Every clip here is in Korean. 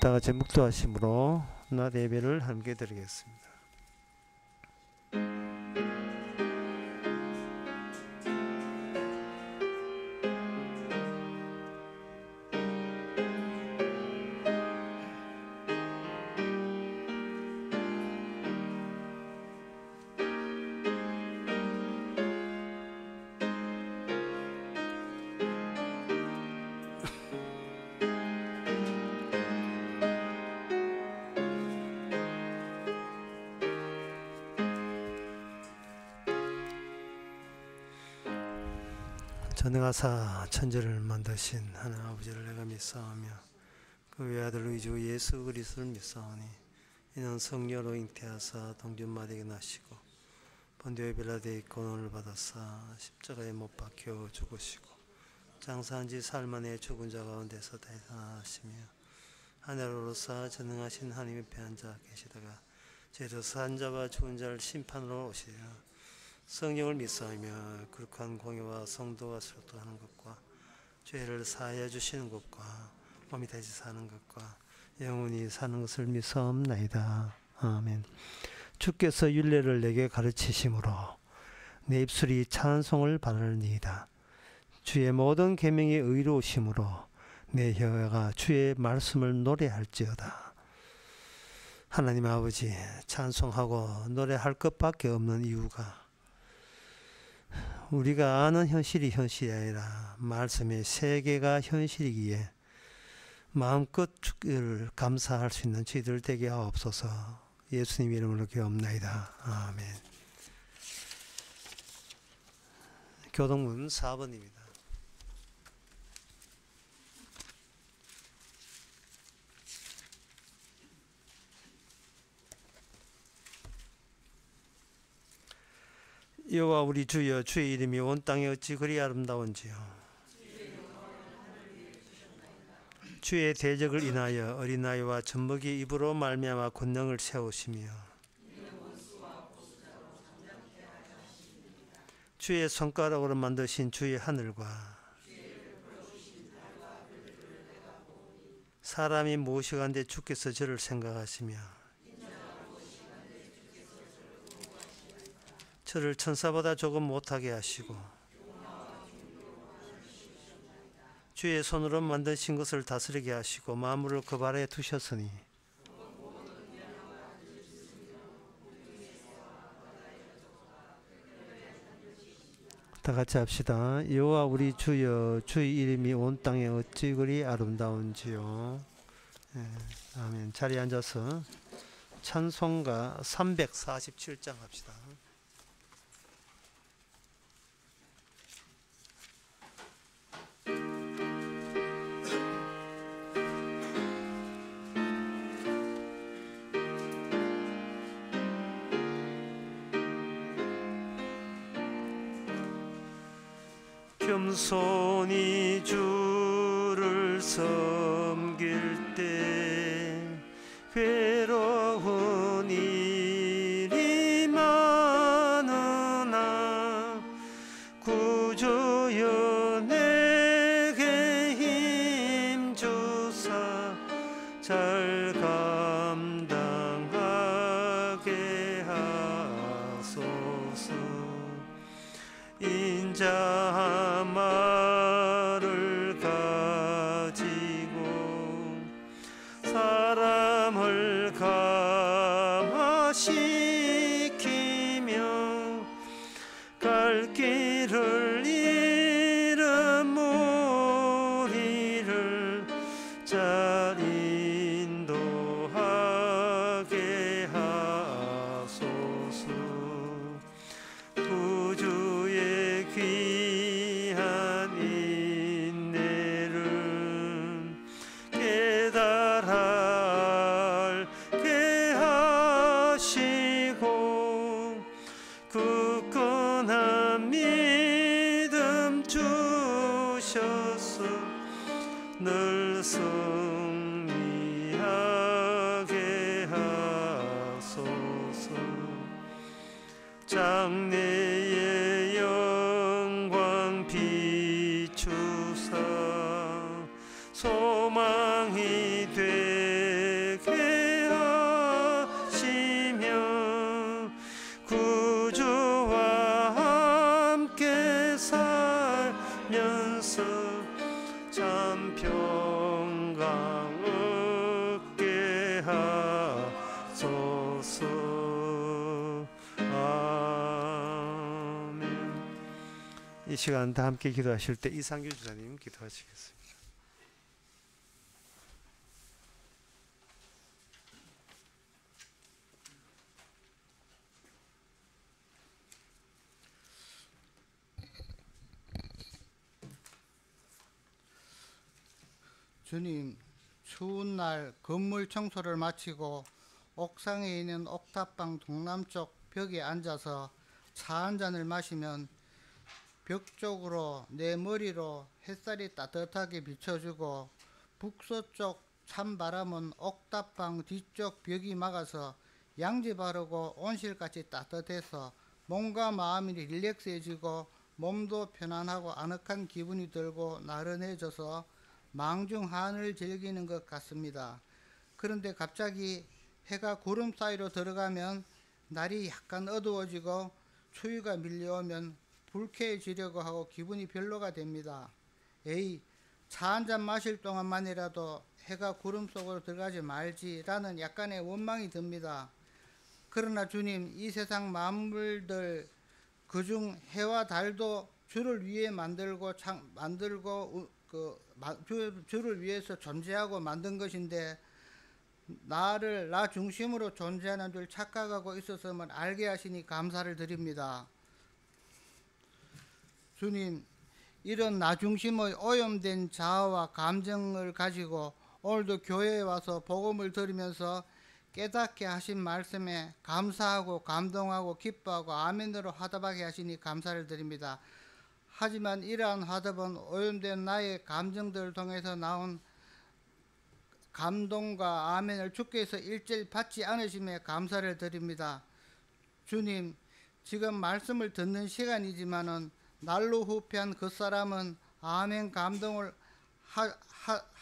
다 같이 묵도하심으로 낮 예배를 함께 드리겠습니다. 전능하사 천지를 만드신 하나님 아버지를 내가 믿사오며 그 외아들 우리 주 예수 그리스도를 믿사오니 이는 성령으로 잉태하사 동정마대에 나시고 본디오 빌라도의 고난을 받아사 십자가에 못 박혀 죽으시고 장사한 지 사흘 만에 죽은 자 가운데서 대사하시며 하늘로서 전능하신 하나님의 배한 자 계시다가 죄로 산 자와 죽은 자를 심판으로 오시리라. 성령을 믿사오며 거룩한 공예와 성도가 소통하는 것과 죄를 사하여 주시는 것과 몸이 다시 사는 것과 영원히 사는 것을 믿사옵나이다. 아멘. 주께서 율례를 내게 가르치심으로 내 입술이 찬송을 바라니이다. 주의 모든 계명이 의로우심으로 내 혀가 주의 말씀을 노래할지어다. 하나님 아버지, 찬송하고 노래할 것밖에 없는 이유가 우리가 아는 현실이 현실이 아니라 말씀의 세계가 현실이기에 마음껏 주를 감사할 수 있는 저희들 되게 하옵소서. 예수님 이름으로 기도합나이다. 아멘. 교동문 4번입니다. 여호와 우리 주여, 주의 이름이 온 땅에 어찌 그리 아름다운지요. 주의 대적을 인하여 어린아이와 젖먹이 입으로 말미암아 권능을 세우시며 주의 손가락으로 만드신 주의 하늘과 사람이 무엇이간데 주께서 저를 생각하시며 저를 천사보다 조금 못하게 하시고 주의 손으로 만드신 것을 다스리게 하시고 만물을 그 발에 두셨으니 다 같이 합시다. 여호와 우리 주여, 주의 이름이 온 땅에 어찌 그리 아름다운지요. 아멘. 자리에 앉아서 찬송가 347장 합시다. 겸손히 주를 섬길 때 괴로운 일이 많으나 구주여 내게 힘주사 잘 감당하게 하소서. 인자 말을 가지고 사람을 감화시키며 갈 길을 잃은 무리를 잘 인도하게 하소서. 구주의 귀한 인내를 깨달아 알게 하시고 굳건한 믿음 주셔서 늘 승리하게 하소서. 장래의 영광 비추사 소망이 되 살면서 참 평강 얻게 하소서. 아멘. 이 시간 다 함께 기도하실 때 이상규 주사님 기도하시겠습니다. 주님, 추운 날 건물 청소를 마치고 옥상에 있는 옥탑방 동남쪽 벽에 앉아서 차 한 잔을 마시면 벽 쪽으로 내 머리로 햇살이 따뜻하게 비춰주고 북서쪽 찬바람은 옥탑방 뒤쪽 벽이 막아서 양지 바르고 온실같이 따뜻해서 몸과 마음이 릴렉스해지고 몸도 편안하고 아늑한 기분이 들고 나른해져서 망중한을 즐기는 것 같습니다. 그런데 갑자기 해가 구름 사이로 들어가면 날이 약간 어두워지고 추위가 밀려오면 불쾌해지려고 하고 기분이 별로가 됩니다. 차 한잔 마실 동안만이라도 해가 구름 속으로 들어가지 말지라는 약간의 원망이 듭니다. 그러나 주님, 이 세상 만물들 그중 해와 달도 주를 위해 주를 위해서 존재하고 만든 것인데 나 중심으로 존재하는 줄 착각하고 있었음을 알게 하시니 감사를 드립니다. 주님, 이런 나 중심의 오염된 자아와 감정을 가지고 오늘도 교회에 와서 복음을 들으면서 깨닫게 하신 말씀에 감사하고 감동하고 기뻐하고 아멘으로 화답하게 하시니 감사를 드립니다. 하지만 이러한 화답은 오염된 나의 감정들을 통해서 나온 감동과 아멘을 주께서 일절 받지 않으심에 감사를 드립니다. 주님, 지금 말씀을 듣는 시간이지만은 날로 후패한 그 사람은 아멘 감동을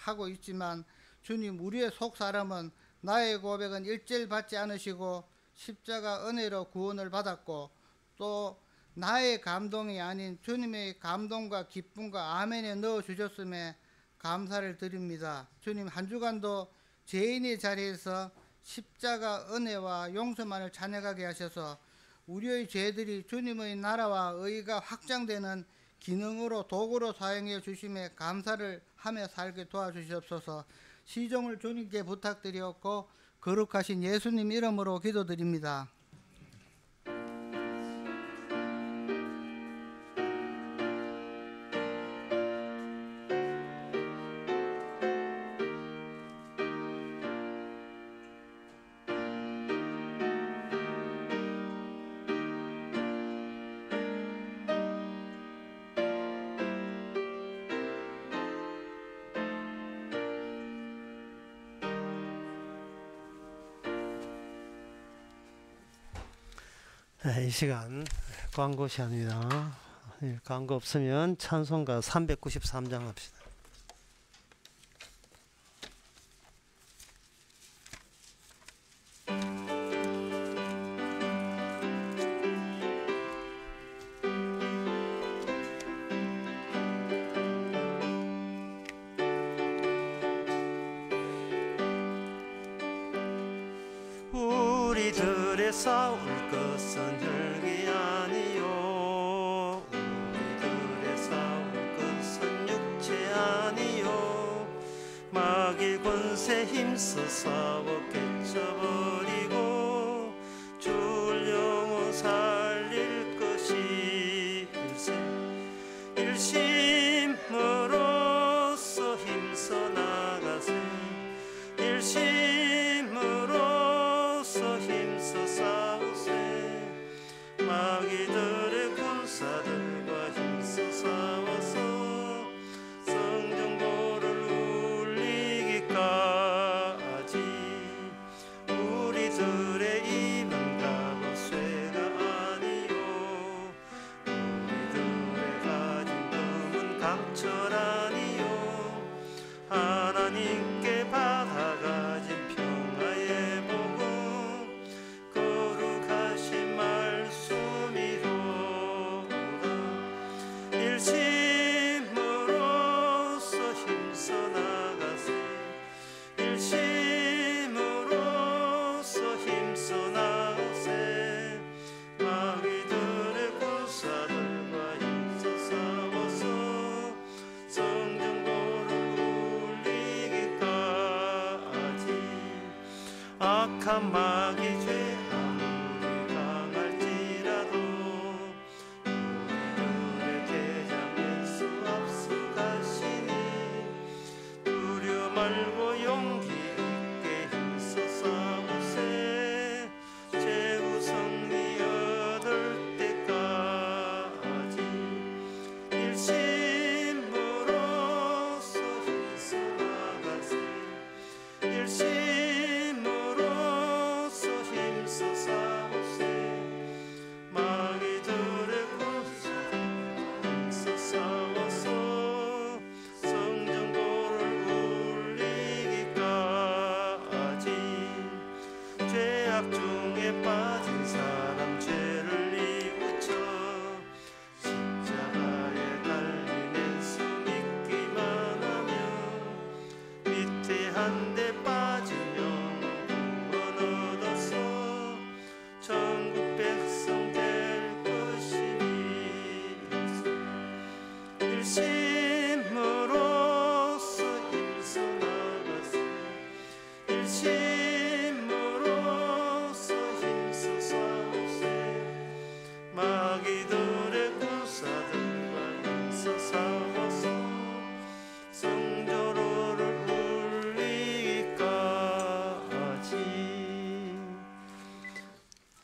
하고 있지만 주님, 우리의 속 사람은 나의 고백은 일절 받지 않으시고 십자가 은혜로 구원을 받았고 또 나의 감동이 아닌 주님의 감동과 기쁨과 아멘에 넣어주셨음에 감사를 드립니다. 주님, 한 주간도 죄인의 자리에서 십자가 은혜와 용서만을 찬양하게 하셔서 우리의 죄들이 주님의 나라와 의가 확장되는 기능으로 도구로 사용해 주심에 감사를 하며 살게 도와주시옵소서. 시종을 주님께 부탁드렸고 거룩하신 예수님 이름으로 기도드립니다. 이 시간 광고 시간입니다. 광고 없으면 찬송가 393장 합시다. 우리들의 싸울 것은 혈기 아니요, 우리들의 싸울 것은 육체 아니요, 마귀 권세 힘써 싸워 깨쳐버리고 주를 영원 살릴 것이 일심으로써 힘써 나가세. 일심으로써 힘써 싸우세. 마귀들의 군사들과 힘써 싸워서 성전고를 울리기까지 우리들의 힘은 갑옷쇠가 아니요, 우리들의 가진 금은 강철 아니요, 하나님께 받아가진 평화의 복음 거룩하신 말씀이로다. 사막의 죄 아무리 강할지라도 우리들의 대장 예수 앞서가시니 두려 말고 용기 있게 힘써 싸우세 최우승이 얻을 때까지 일심으로써 힘써 나가세 일심으로써 힘써 싸우세 마귀들의 군사 힘써 싸워서 성전고를 울리기까지 죄악 중에 빠진 사람 죄를 뉘우쳐 십자가에 달린 예수 믿기만 하며 밑에 한 대 빠진 영혼 구원 얻어서 천국 백성 될 것이니 일심으로써 힘써 나가세 일심으로써 힘써 싸우세 마귀들의 군사들과 힘써 싸워서 성전로를 울리기까지.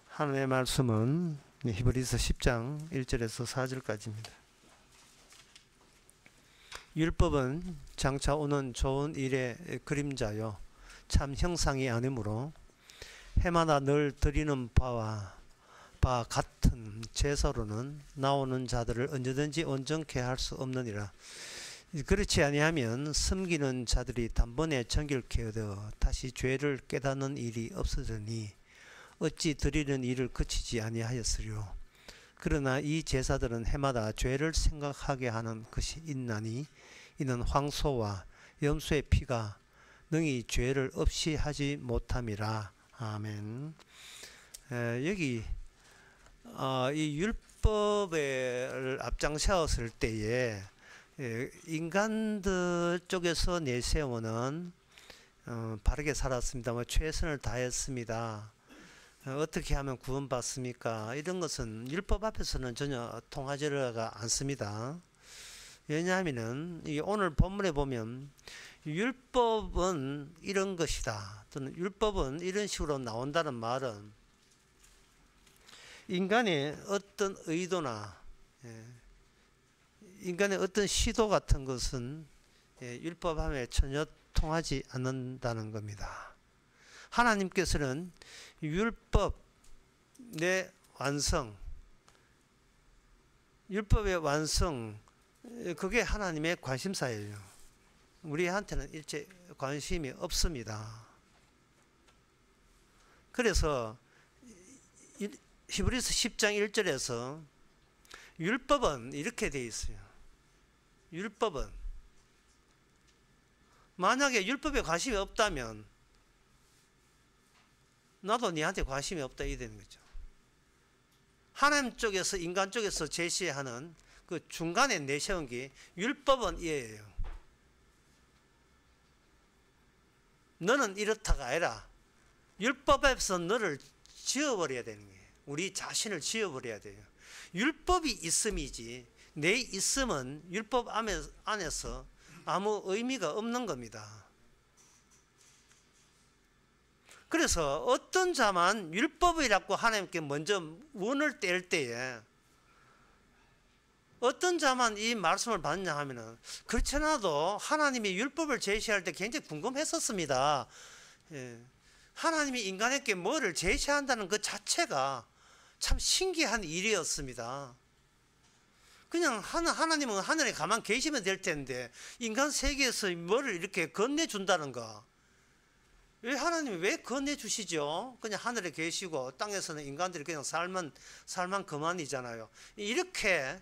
하나님의 말씀은 히브리서 10장 1절에서 4절까지입니다. 율법은 장차 오는 좋은 일의 그림자요 참 형상이 아니므로 해마다 늘 드리는 바와 같은 제사로는 나오는 자들을 언제든지 온전케 할 수 없느니라. 그렇지 아니하면 섬기는 자들이 단번에 정결케 얻어 다시 죄를 깨닫는 일이 없어지니 어찌 드리는 일을 그치지 아니하였으리요. 그러나 이 제사들은 해마다 죄를 생각하게 하는 것이 있나니 이는 황소와 염소의 피가 능히 죄를 없이 하지 못함이라. 아멘. 여기 이 율법을 앞장세웠을 때에 인간들 쪽에서 내세우는 바르게 살았습니다. 최선을 다했습니다. 어떻게 하면 구원받습니까? 이런 것은 율법 앞에서는 전혀 통하지가 않습니다. 왜냐하면 오늘 본문에 보면 율법은 이런 것이다 또는 율법은 이런 식으로 나온다는 말은 인간의 어떤 의도나 인간의 어떤 시도 같은 것은 율법함에 전혀 통하지 않는다는 겁니다. 하나님께서는 율법의 완성, 율법의 완성, 그게 하나님의 관심사예요. 우리한테는 일체 관심이 없습니다. 그래서 히브리서 10장 1절에서 율법은 이렇게 되어 있어요. 율법은 만약에 율법에 관심이 없다면 나도 니한테 관심이 없다 이 되는 거죠. 하나님 쪽에서 인간 쪽에서 제시하는 그 중간에 내세운 게 율법은 이에요. 너는 이렇다가 아니라 율법에서 너를 지어버려야 되는 거예요. 우리 자신을 지어버려야 돼요. 율법이 있음이지 내 있음은 율법 안에서 아무 의미가 없는 겁니다. 그래서 어떤 자만 율법이라고 하나님께 먼저 문을 뗄 때에 어떤 자만 이 말씀을 받느냐 하면은 그렇지 않아도 하나님이 율법을 제시할 때 굉장히 궁금했었습니다. 하나님이 인간에게 뭐를 제시한다는 그 자체가 참 신기한 일이었습니다. 그냥 하나님은 하늘에 가만 계시면 될 텐데 인간 세계에서 뭐를 이렇게 건네준다는 거. 왜 하나님이 왜 건네주시죠? 그냥 하늘에 계시고 땅에서는 인간들이 그냥 살만 그만이잖아요. 이렇게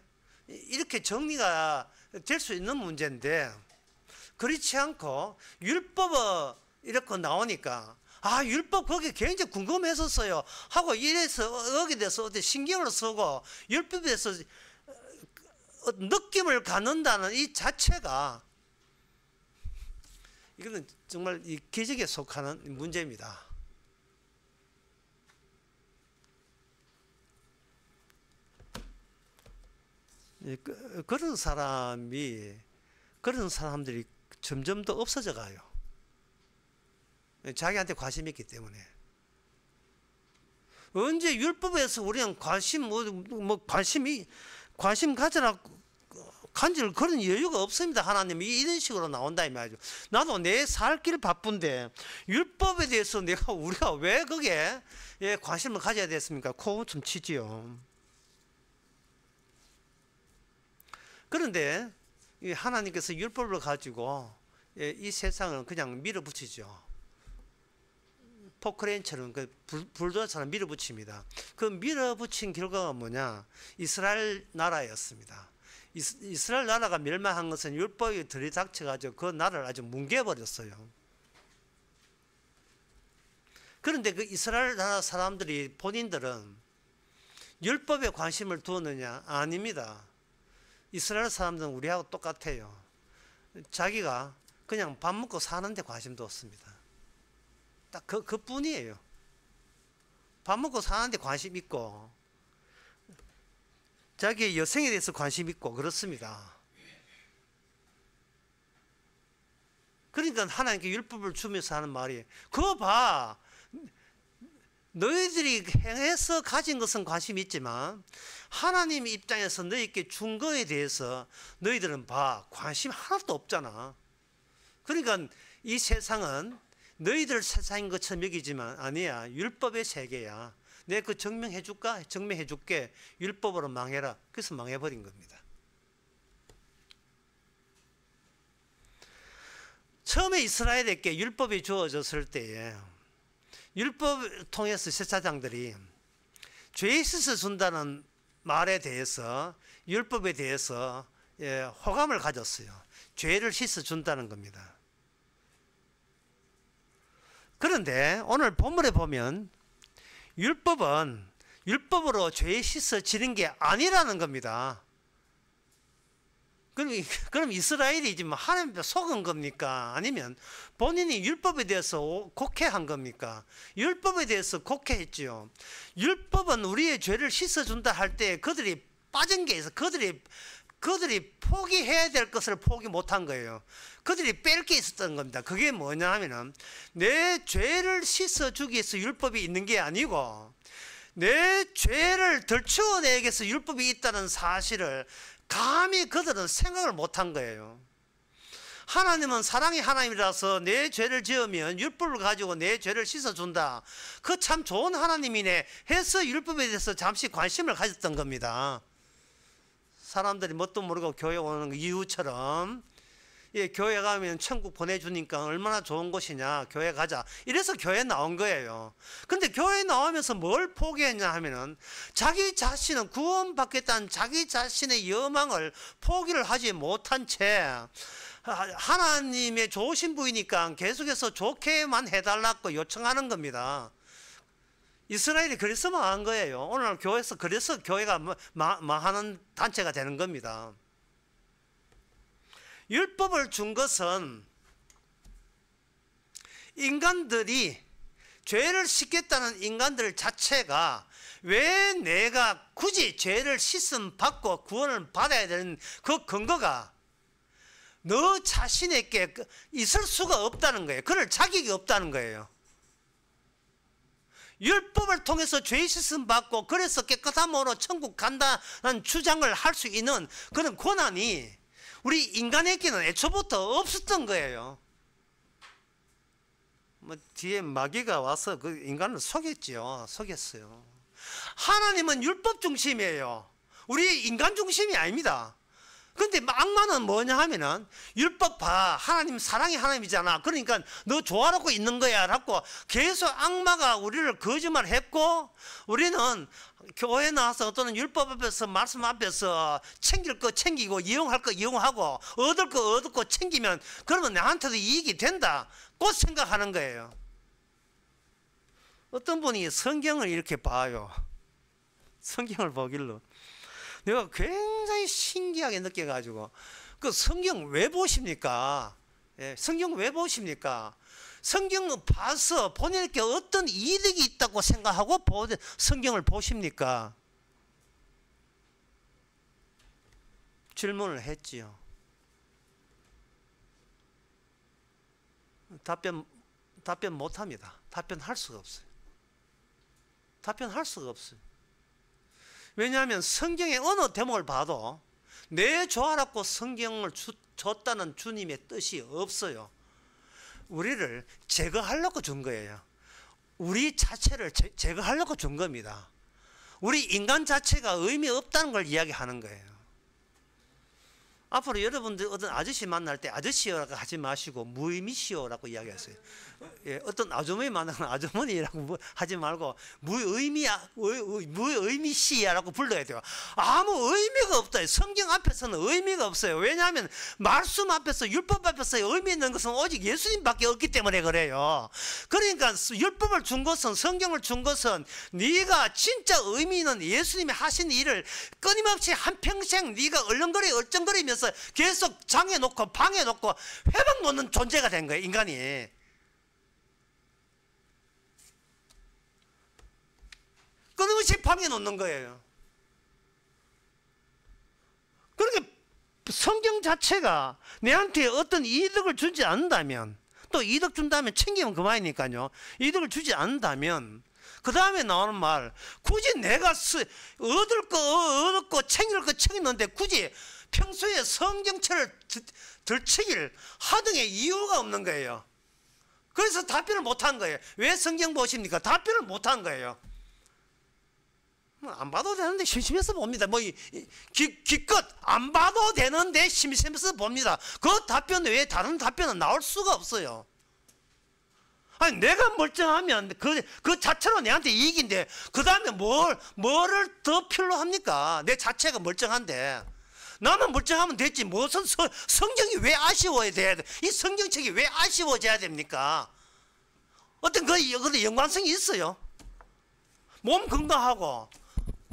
정리가 될 수 있는 문제인데 그렇지 않고 율법은 이렇게 나오니까 율법 거기 굉장히 궁금했었어요 하고 이래서 여기 대해서 어떻게 신경을 쓰고 율법에서 느낌을 갖는다는 이 자체가 이거는 정말 이 기적에 속하는 문제입니다. 그런 사람들이 점점 더 없어져 가요. 자기한테 관심이 있기 때문에. 언제 율법에서 우리는 관심 가져라 간질 그런 여유가 없습니다. 하나님이 이런 식으로 나온다 이 말이죠. 나도 내 살 길 바쁜데 율법에 대해서 우리가 왜 거기에 관심을 가져야 됐습니까? 코 좀 치지요. 그런데 하나님께서 율법을 가지고 이 세상을 그냥 밀어붙이죠. 포크레인처럼 불도저처럼 밀어붙입니다. 그 밀어붙인 결과가 뭐냐? 이스라엘 나라였습니다. 이스라엘 나라가 멸망한 것은 율법이 들이닥쳐가지고 그 나라를 아주 뭉개버렸어요. 그런데 그 이스라엘 나라 사람들이 본인들은 율법에 관심을 두었느냐? 아닙니다. 이스라엘 사람들은 우리하고 똑같아요. 자기가 그냥 밥 먹고 사는데 관심도 없습니다. 딱 그뿐이에요. 밥 먹고 사는데 관심 있고 자기 여성에 대해서 관심 있고 그렇습니다. 그러니까 하나님께 율법을 주면서 하는 말이 그거 봐. 너희들이 행해서 가진 것은 관심이 있지만 하나님 입장에서 너희에게 준 거에 대해서 너희들은 봐. 관심 하나도 없잖아. 그러니까 이 세상은 너희들 세상인 것처럼 여기지만 아니야. 율법의 세계야. 내가 그 증명해 줄까? 증명해 줄게. 율법으로 망해라. 그래서 망해버린 겁니다. 처음에 이스라엘에게 율법이 주어졌을 때에 율법을 통해서 제사장들이 죄 씻어 준다는 말에 대해서 율법에 대해서 호감을 가졌어요. 죄를 씻어 준다는 겁니다. 그런데 오늘 본문에 보면 율법은 율법으로 죄 씻어지는 게 아니라는 겁니다. 그럼 이스라엘이 지금 하나님께 속은 겁니까? 아니면 본인이 율법에 대해서 곡해한 겁니까? 율법에 대해서 곡해했지요. 율법은 우리의 죄를 씻어준다 할 때 그들이 빠진 게 있어. 그들이 포기해야 될 것을 포기 못한 거예요. 그들이 뺄 게 있었던 겁니다. 그게 뭐냐 하면은 내 죄를 씻어주기 위해서 율법이 있는 게 아니고 내 죄를 덜추어내기 위해서 율법이 있다는 사실을 감히 그들은 생각을 못한 거예요. 하나님은 사랑의 하나님이라서 내 죄를 지으면 율법을 가지고 내 죄를 씻어준다. 그 참 좋은 하나님이네 해서 율법에 대해서 잠시 관심을 가졌던 겁니다. 사람들이 뭣도 모르고 교회 오는 이유처럼 교회 가면 천국 보내주니까 얼마나 좋은 곳이냐, 교회 가자, 이래서 교회 나온 거예요. 근데 교회 나오면서 뭘 포기했냐 하면은 자기 자신은 구원받겠다는 자기 자신의 여망을 포기를 하지 못한 채 하나님의 좋으신 분이니까 계속해서 좋게만 해달라고 요청하는 겁니다. 이스라엘이 그래서 망한 거예요. 오늘 교회에서 그래서 교회가 망하는 단체가 되는 겁니다. 율법을 준 것은 인간들이 죄를 씻겠다는 인간들 자체가 왜 내가 굳이 죄를 씻음 받고 구원을 받아야 되는 그 근거가 너 자신에게 있을 수가 없다는 거예요. 그럴 자격이 없다는 거예요. 율법을 통해서 죄 씻음 받고 그래서 깨끗한 몸으로 천국 간다는 주장을 할 수 있는 그런 권한이 우리 인간에게는 애초부터 없었던 거예요. 뒤에 마귀가 와서 그 인간을 속였죠. 속였어요. 하나님은 율법 중심이에요. 우리 인간 중심이 아닙니다. 근데 악마는 뭐냐 하면은 율법 봐, 하나님 사랑의 하나님이잖아, 그러니까 너 좋아하고 있는 거야 라고 계속 악마가 우리를 거짓말했고, 우리는 교회 나와서 또는 율법 앞에서 말씀 앞에서 챙길 거 챙기고 이용할 거 이용하고 얻을 거 얻고 챙기면 그러면 나한테도 이익이 된다 꼭 생각하는 거예요. 어떤 분이 성경을 이렇게 봐요. 성경을 보길로 내가 굉장히 신기하게 느껴가지고, 그 성경 왜 보십니까? 성경 왜 보십니까? 성경을 봐서 본인에게 어떤 이득이 있다고 생각하고 성경을 보십니까? 질문을 했지요. 답변 못합니다. 답변할 수가 없어요. 답변할 수가 없어요. 왜냐하면 성경의 어느 대목을 봐도 내 좋아라고 성경을 줬다는 주님의 뜻이 없어요. 우리를 제거하려고 준 거예요. 우리 자체를 제거하려고 준 겁니다. 우리 인간 자체가 의미 없다는 걸 이야기하는 거예요. 앞으로 여러분들 어떤 아저씨 만날 때 아저씨라고 하지 마시고 무의미시오라고 이야기하세요. 예, 어떤 아주머니 만나면 아주머니라고 하지 말고 무의미시야라고 불러야 돼요. 아무 의미가 없다. 성경 앞에서는 의미가 없어요. 왜냐하면 말씀 앞에서 율법 앞에서 의미 있는 것은 오직 예수님밖에 없기 때문에 그래요. 그러니까 율법을 준 것은, 성경을 준 것은 네가 진짜 의미 있는 예수님이 하신 일을 끊임없이 한평생 네가 얼쩡거리면서 계속 장해놓고 방해놓고 회방 놓는 존재가 된 거예요. 인간이. 끊임없이 방해 놓는 거예요. 그러니까 성경 자체가 내한테 어떤 이득을 주지 않는다면, 또 이득 준다면 챙기면 그만이니까요. 이득을 주지 않는다면 그 다음에 나오는 말, 굳이 내가 얻을 거 얻고 챙길 거 챙겼는데 굳이 평소에 성경책을 들치길 하등의 이유가 없는 거예요. 그래서 답변을 못한 거예요. 왜 성경 보십니까? 답변을 못한 거예요. 안 봐도 되는데 심심해서 봅니다. 기껏 안 봐도 되는데 심심해서 봅니다. 그 답변 외에 다른 답변은 나올 수가 없어요. 아니, 내가 멀쩡하면 그 자체로 내한테 이익인데 그 다음에 뭐를 더 필요로 합니까? 내 자체가 멀쩡한데 나만 멀쩡하면 됐지. 무슨 성경이 왜 아쉬워야 돼? 이 성경책이 왜 아쉬워져야 됩니까? 어떤 그 연관성이 있어요. 몸 건강하고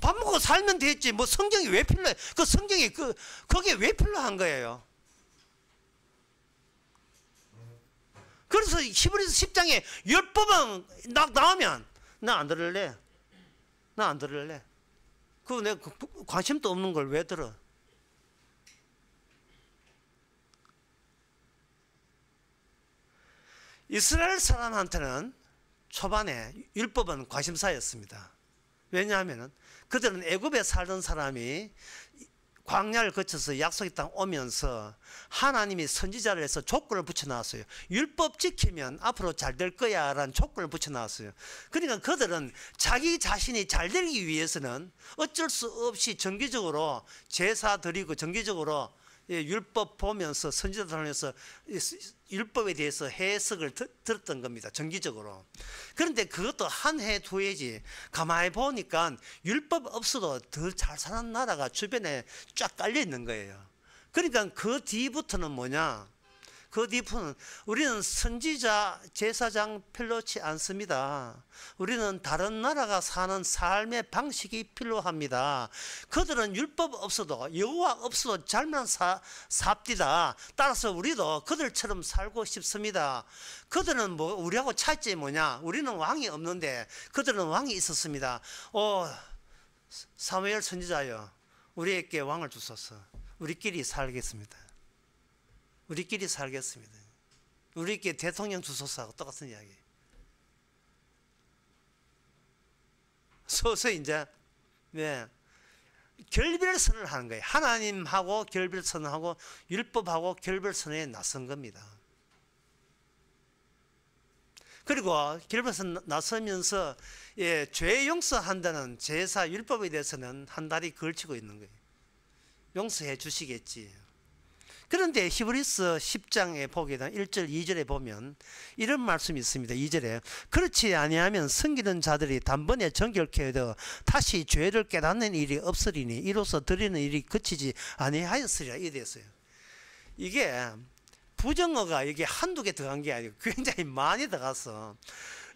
밥 먹고 살면 됐지. 뭐 성경이 왜 필요해? 그 성경이 그게 왜 필요한 거예요? 그래서 히브리서 10장에 율법은 나오면 나 안 들을래. 나 안 들을래. 그거 내가 관심도 없는 걸 왜 들어? 이스라엘 사람한테는 초반에 율법은 관심사였습니다. 왜냐하면 그들은 애굽에 살던 사람이 광야를 거쳐서 약속의 땅 오면서 하나님이 선지자를 해서 조건을 붙여놨어요. 율법 지키면 앞으로 잘 될 거야 라는 조건을 붙여놨어요. 그러니까 그들은 자기 자신이 잘 되기 위해서는 어쩔 수 없이 정기적으로 제사 드리고 정기적으로 율법 보면서 선지자들 하면서 율법에 대해서 해석을 들었던 겁니다. 정기적으로. 그런데 그것도 한 해 두 해지. 가만히 보니까 율법 없어도 더 잘 사는 나라가 주변에 쫙 깔려 있는 거예요. 그러니까 그 뒤부터는 뭐냐? 그 뒤부터는 우리는 선지자, 제사장 필요치 않습니다. 우리는 다른 나라가 사는 삶의 방식이 필요합니다. 그들은 율법 없어도, 여호와 없어도 잘만 삽디다. 따라서 우리도 그들처럼 살고 싶습니다. 그들은 우리하고 차이점이 뭐냐? 우리는 왕이 없는데 그들은 왕이 있었습니다. 사무엘 선지자여, 우리에게 왕을 주소서. 우리끼리 살겠습니다. 우리끼리 살겠습니다. 우리에게 대통령 주소서하고 똑같은 이야기. 서서히 이제 결별선을 하는 거예요. 하나님하고 결별선을 하고 율법하고 결별선에 나선 겁니다. 그리고 결별선 나서면서 죄 용서한다는 제사 율법에 대해서는 한 달이 걸치고 있는 거예요. 용서해 주시겠지. 그런데 히브리서 10장에 보게 되면 1절 2절에 보면 이런 말씀이 있습니다. 2절에 그렇지 아니하면 섬기는 자들이 단번에 정결케 하여 다시 죄를 깨닫는 일이 없으리니 이로써 드리는 일이 그치지 아니하였으리라. 이래 됐어요. 이게 부정어가 이게 한두 개 들어간 게 아니고 굉장히 많이 들어가서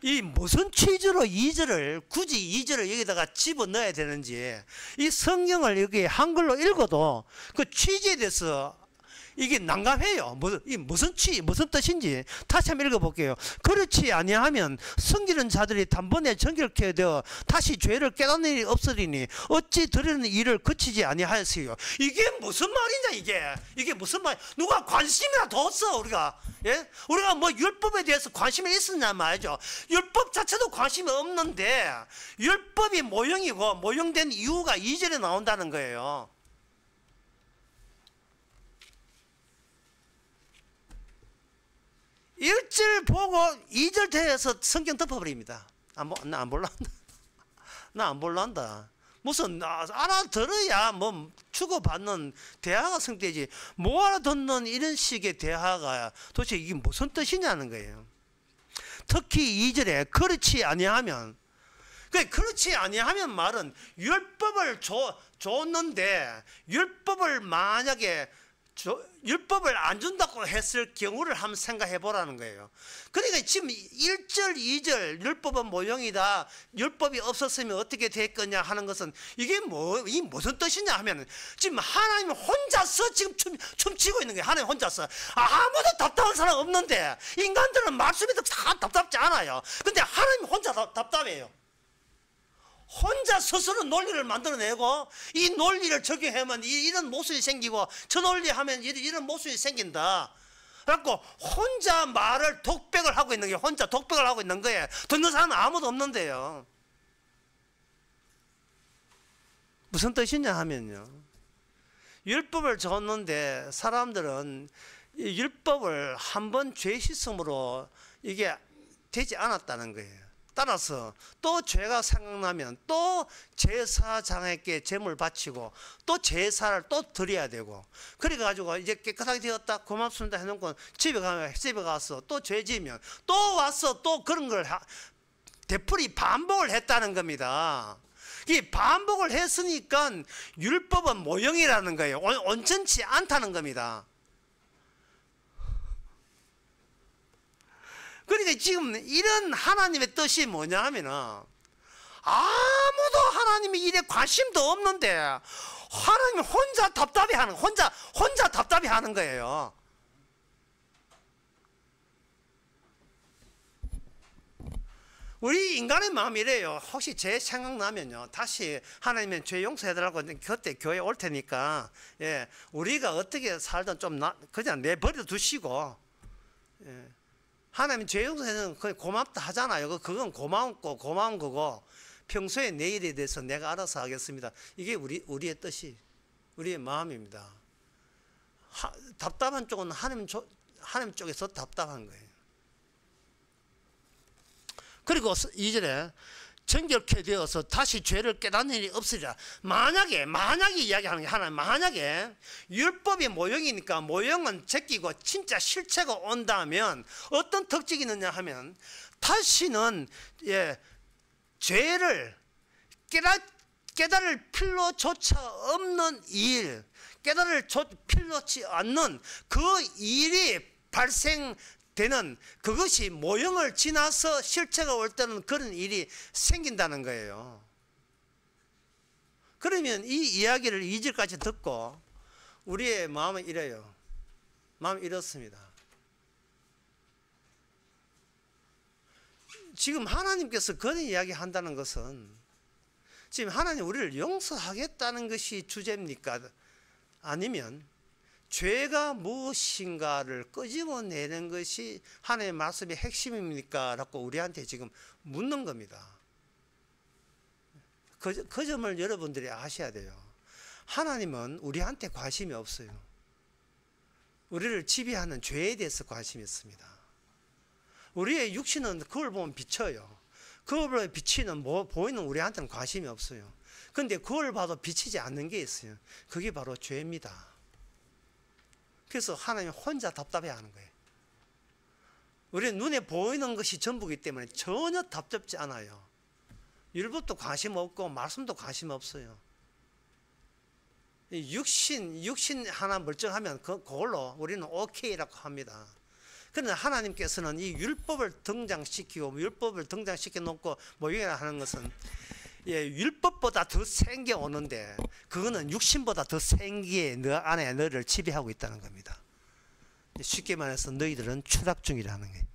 이 무슨 취지로 2절을 굳이 2절을 여기다가 집어넣어야 되는지 이 성경을 여기 한글로 읽어도 그 취지에 대해서 이게 난감해요. 무슨 뜻인지 다시 한번 읽어볼게요. 그렇지 아니하면 섬기는 자들이 단번에 정결케 되어 다시 죄를 깨닫는 일이 없으리니 어찌 드리는 일을 그치지 아니하였어요. 이게 무슨 말이냐 이게 무슨 말? 누가 관심이나 뒀어 우리가? 예? 우리가 뭐 율법에 대해서 관심이 있었냐 말이죠. 율법 자체도 관심이 없는데 율법이 모형이고 모형된 이유가 2절에 나온다는 거예요. 1절 보고 2절 대해서 성경 덮어버립니다. 나 안 볼란다. 나 안 볼란다. 무슨 알아들어야 뭐 주고받는 대화가 성되지 뭐 알아듣는 이런 식의 대화가 도대체 이게 무슨 뜻이냐는 거예요. 특히 2절에 그렇지 아니하면, 그렇지 아니하면 말은 율법을 줬는데 율법을 만약에 율법을 안 준다고 했을 경우를 한번 생각해 보라는 거예요. 그러니까 지금 1절 2절 율법은 모형이다, 율법이 없었으면 어떻게 됐겠냐 하는 것은 이게 무슨 뜻이냐 하면 지금 하나님 혼자서 지금 춤추고 있는 거예요. 하나님 혼자서. 아무도 답답한 사람 없는데 인간들은 말씀이 다 답답지 않아요. 근데 하나님 혼자 답답해요. 혼자 스스로 논리를 만들어내고 이 논리를 적용하면 이런 모습이 생기고 저 논리하면 이런 모습이 생긴다. 그래갖고 혼자 말을 독백을 하고 있는 게 혼자 독백을 하고 있는 거예요. 듣는 사람은 아무도 없는데요. 무슨 뜻이냐 하면요, 율법을 줬는데 사람들은 이 율법을 한번 죄 씻음으로 이게 되지 않았다는 거예요. 따라서 또 죄가 생각나면 또 제사장에게 제물 바치고 또 제사를 또 드려야 되고, 그래 가지고 이제 깨끗하게 되었다 고맙습니다 해놓고 집에 가서 또 죄 지으면 또 와서 또 그런 걸 되풀이 반복을 했다는 겁니다. 이 반복을 했으니까 율법은 모형이라는 거예요. 온전치 않다는 겁니다. 그러니까 지금 이런 하나님의 뜻이 뭐냐 하면은 아무도 하나님의 일에 관심도 없는데 하나님 혼자 답답해하는, 혼자 답답해하는 거예요. 우리 인간의 마음이 이래요. 혹시 죄 생각나면요, 다시 하나님은 죄 용서해달라고 그때 교회 올 테니까, 예, 우리가 어떻게 살든 좀 그냥 내버려 두시고, 예, 하나님 죄 용서해는 그냥 고맙다 하잖아요. 그건 고마운 거고, 평소에 내 일에 대해서 내가 알아서 하겠습니다. 이게 우리의 뜻이, 우리의 마음입니다. 답답한 쪽은 하나님 쪽에서 답답한 거예요. 그리고 2절에 정결케 되어서 다시 죄를 깨닫는 일이 없으리라. 만약에 이야기하는 게 하나님, 만약에 율법이 모형이니까 모형은 제끼고 진짜 실체가 온다면 어떤 특징이 있느냐 하면 다시는, 예, 죄를 깨달을 필요조차 없는 일, 깨달을 필요치 않는 그 일이 발생되는, 그것이 모형을 지나서 실체가 올 때는 그런 일이 생긴다는 거예요. 그러면 이 이야기를 2절까지 듣고 우리의 마음은 이래요. 마음이 이렇습니다. 지금 하나님께서 그런 이야기 한다는 것은 지금 하나님 우리를 용서하겠다는 것이 주제입니까? 아니면 죄가 무엇인가를 끄집어내는 것이 하나님의 말씀의 핵심입니까? 라고 우리한테 지금 묻는 겁니다. 그 점을 여러분들이 아셔야 돼요. 하나님은 우리한테 관심이 없어요. 우리를 지배하는 죄에 대해서 관심이 있습니다. 우리의 육신은 그걸 보면 비쳐요. 그걸 비치는 보이는 우리한테는 관심이 없어요. 그런데 그걸 봐도 비치지 않는 게 있어요. 그게 바로 죄입니다. 그래서 하나님 혼자 답답해하는 거예요. 우리는 눈에 보이는 것이 전부이기 때문에 전혀 답답지 않아요. 율법도 관심 없고 말씀도 관심 없어요. 육신 하나 멀쩡하면 그걸로 우리는 오케이라고 합니다. 그러나 하나님께서는 이 율법을 등장시키고 율법을 등장시켜 놓고 모형이라 하는 것은, 예, 율법보다 더 센 게 오는데 그거는 육신보다 더 센 게 너 안에 너를 지배하고 있다는 겁니다. 쉽게 말해서 너희들은 추락 중이라는 거예요.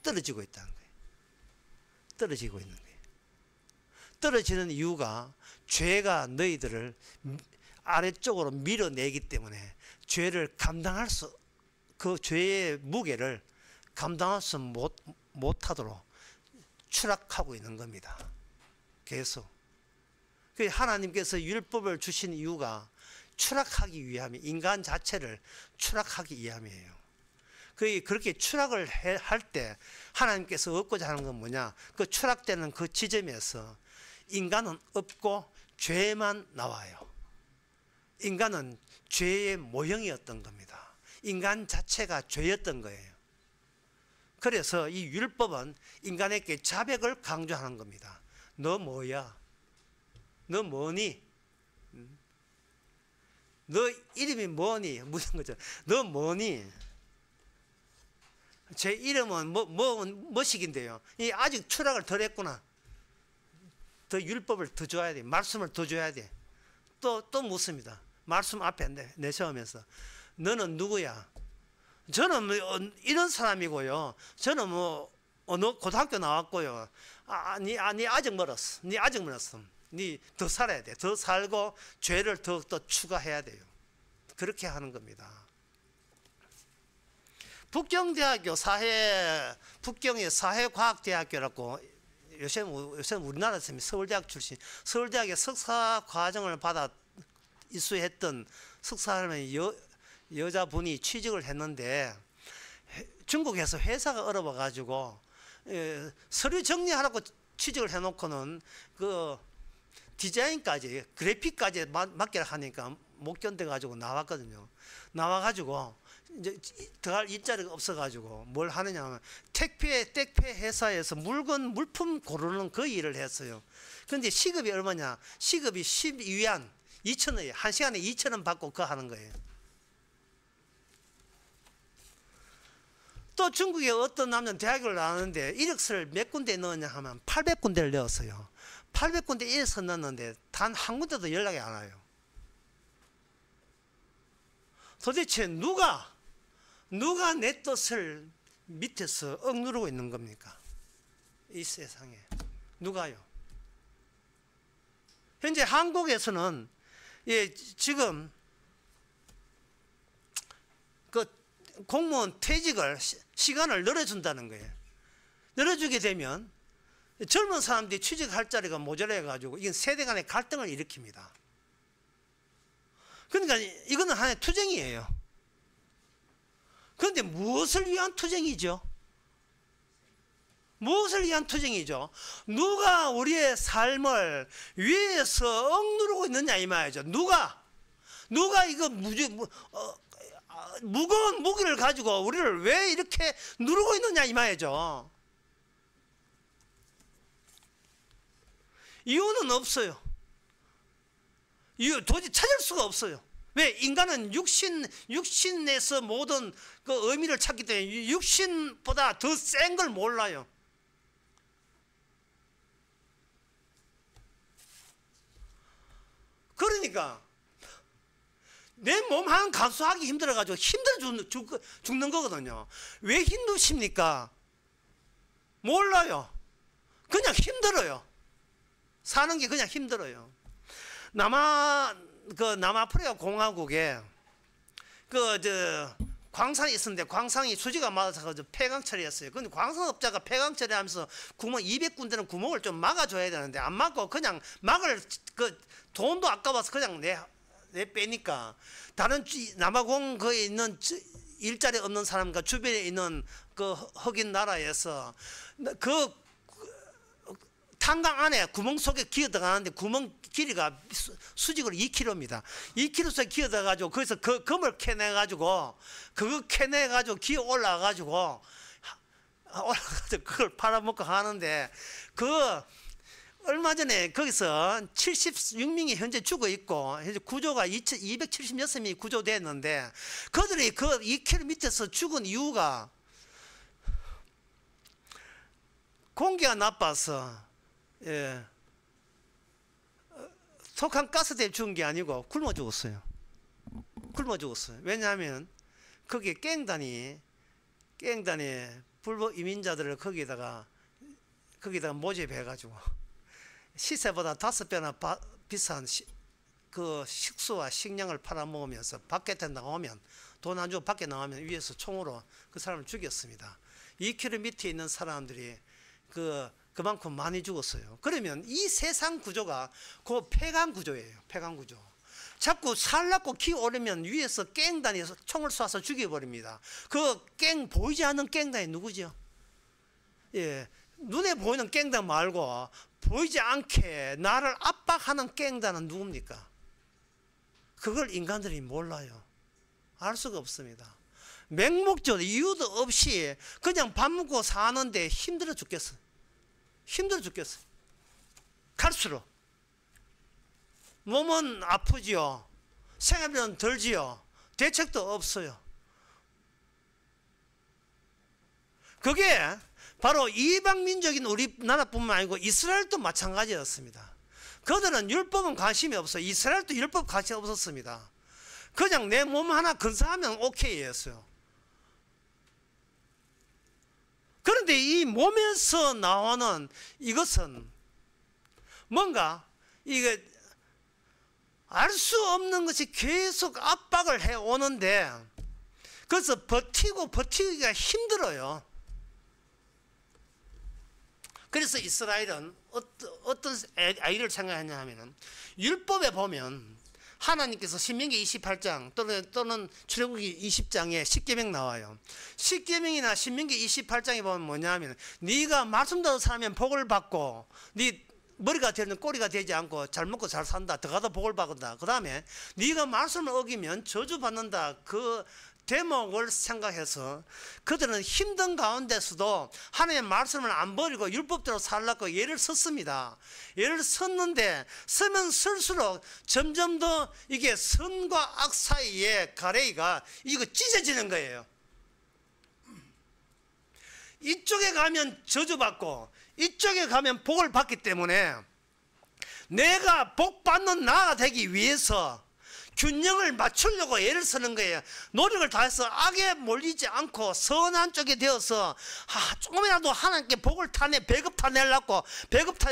떨어지고 있다는 거예요. 떨어지고 있는 거예요. 떨어지는 이유가 죄가 너희들을 아래쪽으로 밀어내기 때문에 죄를 감당할 수, 그 죄의 무게를 감당할 수 못하도록 추락하고 있는 겁니다. 계속. 하나님께서 율법을 주신 이유가 추락하기 위함이, 인간 자체를 추락하기 위함이에요. 그렇게 추락을 할 때 하나님께서 얻고자 하는 건 뭐냐? 그 추락되는 그 지점에서 인간은 없고 죄만 나와요. 인간은 죄의 모형이었던 겁니다. 인간 자체가 죄였던 거예요. 그래서 이 율법은 인간에게 자백을 강조하는 겁니다. 너 뭐야? 너 뭐니? 너 이름이 뭐니? 무슨 거죠? 너 뭐니? 제 이름은 뭐식인데요. 아직 추락을 덜 했구나. 더 율법을 더 줘야 돼. 말씀을 더 줘야 돼. 또 묻습니다. 말씀 앞에 내세우면서 너는 누구야? 저는 이런 사람이고요. 저는 어느 고등학교 나왔고요. 니 아직 멀었어. 니 아직 멀었어. 니 더 살아야 돼. 더 살고 죄를 더 추가해야 돼요. 그렇게 하는 겁니다. 북경대학교 북경의 사회과학대학교라고 요새 우리나라에서 서울대학 출신, 서울대학의 석사 과정을 받아 이수했던 석사하는 여자분이 취직을 했는데 중국에서 회사가 어려워가지고 서류 정리하라고 취직을 해놓고는 그 디자인까지 그래픽까지 맡기라 하니까 못 견뎌가지고 나왔거든요. 나와가지고 이제 더 할 일자리가 없어가지고 뭘 하느냐 하면 택배 회사에서 물품 고르는 그 일을 했어요. 그런데 시급이 얼마냐? 시급이 12위안 2,000원이에요. 한 시간에 2,000원 받고 그거 하는 거예요. 또 중국에 어떤 남자는 대학을 나왔는데 이력서를 몇 군데 넣었냐 하면 800군데를 넣었어요. 800군데 이력서 넣었는데 단 한 군데도 연락이 안 와요. 도대체 누가 내 뜻을 밑에서 억누르고 있는 겁니까? 이 세상에 누가요? 현재 한국에서는 지금 그 공무원 퇴직을 시간을 늘어준다는 거예요. 늘어주게 되면 젊은 사람들이 취직할 자리가 모자라 가지고 이건 세대 간의 갈등을 일으킵니다. 그러니까 이거는 하나의 투쟁이에요. 그런데 무엇을 위한 투쟁이죠? 무엇을 위한 투쟁이죠? 누가 우리의 삶을 위에서 억누르고 있느냐 이 말이죠. 누가 이거 무거운 무기를 가지고 우리를 왜 이렇게 누르고 있느냐 이 말이죠. 이유는 없어요. 이유 도저히 찾을 수가 없어요. 왜? 인간은 육신에서 모든 그 의미를 찾기 때문에 육신보다 더 센 걸 몰라요. 그러니까 내 몸 한 감수하기 힘들어가지고 힘들어 죽는 거거든요. 왜 힘드십니까? 몰라요. 그냥 힘들어요. 사는 게 그냥 힘들어요. 남아프리카 공화국에 광산이 있었는데 광산이 수지가 맞아서 폐광 처리했어요. 근데 광산업자가 폐광 처리하면서 구멍 200군데는 구멍을 좀 막아줘야 되는데 안 막고 그냥 돈도 아까워서 그냥 내 빼니까 다른 남아공 거에 있는 일자리 없는 사람과 주변에 있는 그 흑인 나라에서 그 탄광 안에 구멍 속에 기어 들어가는데 구멍 길이가 수직으로 2km입니다. 2km씩 기어 들어가지고 거기서 그 금을 캐내가지고 기어 올라가가지고 그걸 팔아먹고 하는데 얼마 전에 거기서 76명이 현재 죽어 있고 현재 구조가 276명이 구조됐는데 그들이 그 2km 밑에서 죽은 이유가 공기가 나빠서 독한 가스 때문에 죽은 게 아니고 굶어 죽었어요. 왜냐하면 거기에 깽단이 불법 이민자들을 거기다가 모집해가지고 시세보다 5배나 비싼 그 식수와 식량을 팔아먹으면서 밖에 나오면 돈 안 주고 밖에 나오면 위에서 총으로 그 사람을 죽였습니다. 2km 밑에 있는 사람들이 그만큼 많이 죽었어요. 그러면 이 세상 구조가 그 폐강 구조예요. 폐강 구조. 자꾸 살라고 기어오르면 위에서 깽단이 총을 쏴서 죽여버립니다. 보이지 않는 깽단이 누구죠? 예, 눈에 보이는 깽단 말고 보이지 않게 나를 압박하는 깽단은 누굽니까? 그걸 인간들이 몰라요. 알 수가 없습니다. 맹목적 이유도 없이 그냥 밥 먹고 사는데 힘들어 죽겠어. 힘들어 죽겠어. 갈수록 몸은 아프지요. 생활비는 들지요. 대책도 없어요. 그게 바로 이방민족인 우리나라뿐만 아니고 이스라엘도 마찬가지였습니다. 그들은 율법은 관심이 없어요. 이스라엘도 율법 관심이 없었습니다. 그냥 내 몸 하나 건사하면 오케이였어요. 그런데 이 몸에서 나오는 이것은 뭔가 이게 알 수 없는 것이 계속 압박을 해오는데 그래서 버티기가 힘들어요. 그래서 이스라엘은 어떤 아이를 생각했냐 하면은 율법에 보면 하나님께서 신명기 28장 또는 출애굽기 20장에 십계명 나와요. 십계명이나 신명기 28장에 보면 뭐냐 하면 네가 말씀대로 살면 복을 받고 네 머리가 되는 꼬리가 되지 않고 잘 먹고 잘 산다. 더가도 복을 받는다. 그 다음에 네가 말씀을 어기면 저주받는다. 그 대목을 생각해서 그들은 힘든 가운데서도 하나님의 말씀을 안 버리고 율법대로 살라고 예를 썼습니다. 예를 썼는데 쓰면 쓸수록 점점 더 이게 선과 악 사이의 가레이가 이거 찢어지는 거예요. 이쪽에 가면 저주받고 이쪽에 가면 복을 받기 때문에 내가 복 받는 나가 되기 위해서 균형을 맞추려고 애를 쓰는 거예요. 노력을 다해서 악에 몰리지 않고 선한 쪽에 되어서 조금이라도 하나님께 복을 배급 타내려고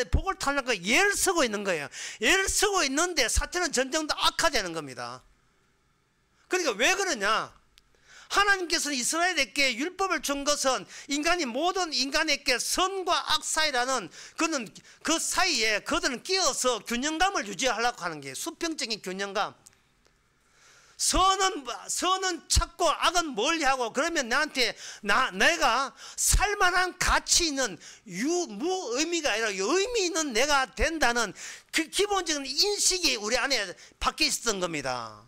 복을 타내려고 애를 쓰고 있는 거예요. 애를 쓰고 있는데 사태는 점점 더 악화되는 겁니다. 그러니까 왜 그러냐? 하나님께서는 이스라엘에게 율법을 준 것은 모든 인간에게 선과 악 사이라는 그 사이에 그들은 끼어서 균형감을 유지하려고 하는 게 수평적인 균형감. 선은 찾고 악은 멀리하고 그러면 나한테 내가 살만한 가치 있는 무의미가 아니라 의미 있는 내가 된다는 그 기본적인 인식이 우리 안에 박혀 있었던 겁니다.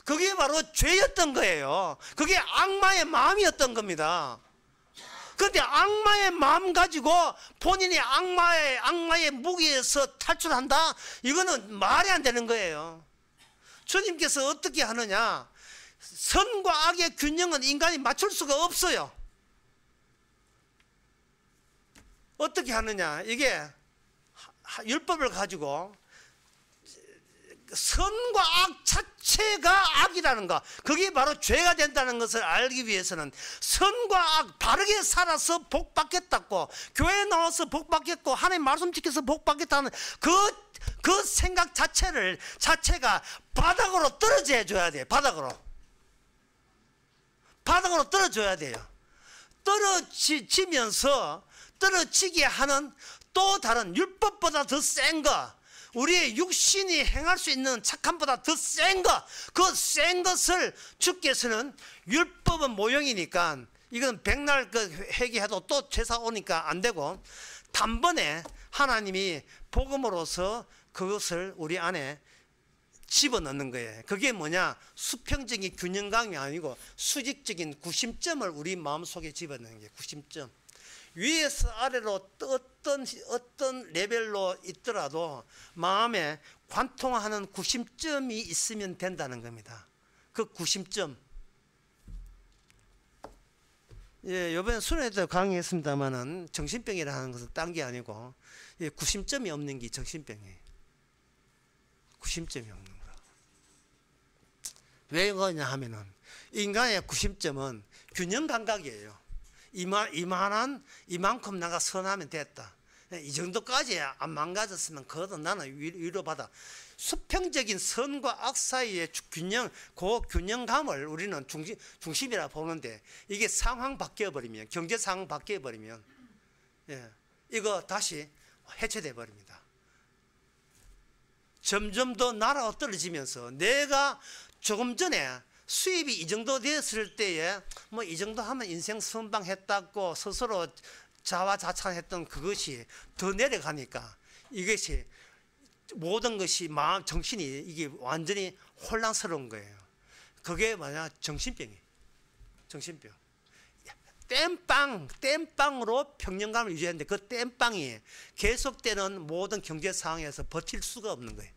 그게 바로 죄였던 거예요. 그게 악마의 마음이었던 겁니다. 그런데 악마의 마음 가지고 본인이 악마의 무기에서 탈출한다? 이거는 말이 안 되는 거예요. 주님께서 어떻게 하느냐? 선과 악의 균형은 인간이 맞출 수가 없어요. 어떻게 하느냐? 이게 율법을 가지고 선과 악 자체가 악이라는 것, 그게 바로 죄가 된다는 것을 알기 위해서는 선과 악 바르게 살아서 복 받겠다고, 교회에 나와서 복 받겠고 하나님 말씀 지켜서 복 받겠다는 그 생각 자체가 바닥으로 떨어져 줘야 돼요. 바닥으로 떨어져야 돼요. 떨어지게 하는 또 다른 율법보다 더 센 거, 우리의 육신이 행할 수 있는 착함보다 더 센 것, 그 센 것을 주께서는 율법은 모형이니까 이건 백날 회개해도 또 제사 오니까 안 되고 단번에 하나님이 복음으로서 그것을 우리 안에 집어넣는 거예요. 그게 뭐냐? 수평적인 균형감이 아니고 수직적인 구심점을 우리 마음속에 집어넣는 게 구심점. 위에서 아래로 어떤 레벨로 있더라도 마음에 관통하는 구심점이 있으면 된다는 겁니다. 그 구심점. 예, 이번에 수련회도 강의했습니다만은 정신병이라는 것은 딴 게 아니고 구심점이 없는 게 정신병이에요. 구심점이 없는 거. 왜 그러냐 하면은 인간의 구심점은 균형 감각이에요. 이만큼 내가 선하면 됐다. 이 정도까지 안 망가졌으면 그것도 나는 위로받아. 수평적인 선과 악 사이의 균형, 그 균형감을 우리는 중심이라 보는데, 이게 상황 바뀌어버리면, 경제 상황 바뀌어버리면, 예, 이거 다시 해체돼 버립니다. 점점 더 나라가 떨어지면서 내가 조금 전에 수입이 이 정도 되었을 때에 뭐 이 정도 하면 인생 선방했다고 스스로 자화자찬했던 그것이 더 내려가니까 이것이 모든 것이 마음, 정신이 이게 완전히 혼란스러운 거예요. 그게 뭐냐? 정신병이에요. 정신병. 땜빵으로 평형감을 유지하는데 그 땜빵이 계속되는 모든 경제 상황에서 버틸 수가 없는 거예요.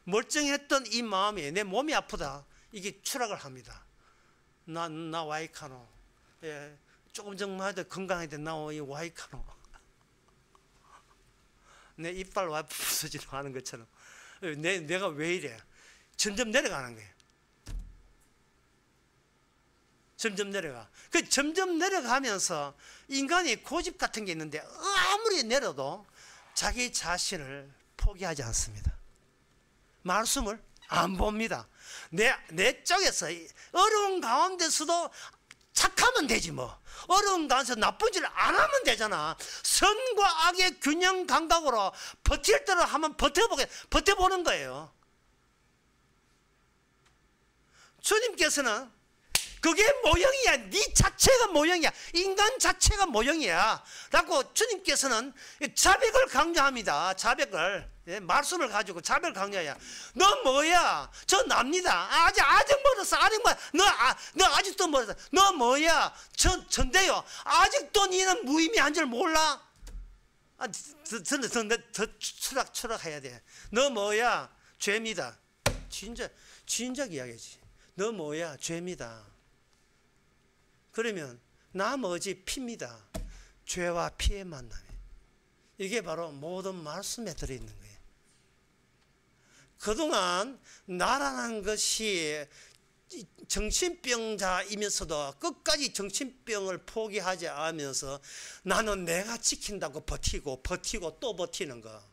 멀쩡했던 이 마음이 내 몸이 아프다. 이게 추락을 합니다. 나 와이카노. 예, 조금 전만 해도 건강해도 나 와이카노. 내 이빨 와 부서지려 하는 것처럼. 내가 왜 이래? 점점 내려가는 거예요. 점점 내려가. 그 점점 내려가면서 인간이 고집 같은 게 있는데 아무리 내려도 자기 자신을 포기하지 않습니다. 말씀을 안 봅니다. 내 쪽에서 어려운 가운데서도 착하면 되지 뭐. 어려운 가운데서 나쁜 짓을 안 하면 되잖아. 선과 악의 균형 감각으로 버틸 대로 한번 버텨보는 거예요. 주님께서는 그게 모형이야. 네 자체가 모형이야. 인간 자체가 모형이야 라고 주님께서는 자백을 강조합니다. 자백을. 예, 말씀을 가지고 자백을 강조해야. 너 뭐야? 저 납니다. 아직 멀었어. 아직 멀었어. 너 아직도 멀었어. 너 뭐야? 전데요. 아직도 니는 무의미한 줄 몰라? 더 추락해야 돼. 너 뭐야? 죄입니다. 진작 이야기지. 너 뭐야? 죄입니다. 그러면 나 뭐지? 피입니다. 죄와 피의 만남이. 이게 바로 모든 말씀에 들어있는 거예요. 그동안 나라는 것이 정신병자이면서도 끝까지 정신병을 포기하지 않으면서 나는 내가 지킨다고 버티고 또 버티는 거.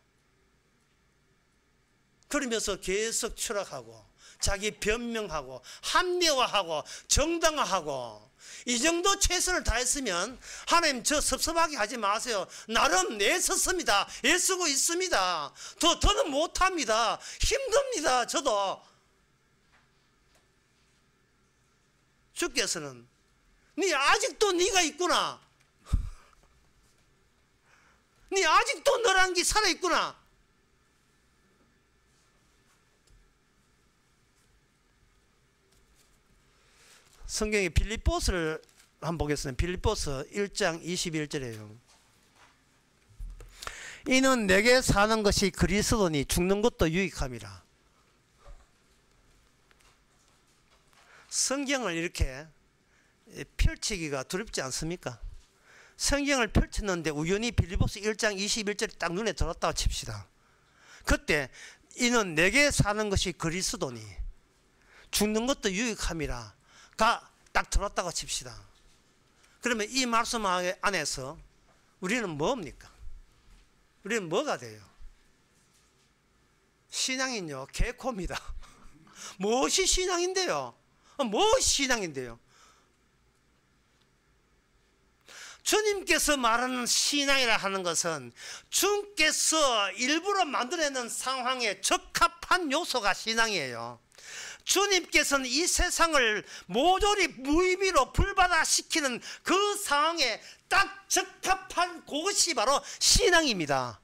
그러면서 계속 추락하고 자기 변명하고 합리화하고 정당화하고 이 정도 최선을 다했으면 하나님 저 섭섭하게 하지 마세요. 나름 애썼습니다. 애쓰고 있습니다. 더는 못합니다. 힘듭니다. 저도. 주께서는 네 아직도 네가 있구나. 네 아직도 너란 게 살아있구나. 성경의 빌립보서를 한번 보겠습니다. 빌립보서 1장 21절이에요. 이는 내게 사는 것이 그리스도니 죽는 것도 유익함이라. 성경을 이렇게 펼치기가 두렵지 않습니까? 성경을 펼쳤는데 우연히 빌립보서 1장 21절이 딱 눈에 들었다고 칩시다. 그때 이는 내게 사는 것이 그리스도니 죽는 것도 유익함이라 가 딱 들었다고 칩시다. 그러면 이 말씀 안에서 우리는 뭡니까? 우리는 뭐가 돼요? 신앙은요 개코입니다. 무엇이 신앙인데요? 무엇이 신앙인데요? 주님께서 말하는 신앙이라 하는 것은 주님께서 일부러 만들어내는 상황에 적합한 요소가 신앙이에요. 주님께서는 이 세상을 모조리 무의미로 불바다시키는 그 상황에 딱 적합한 그것이 바로 신앙입니다.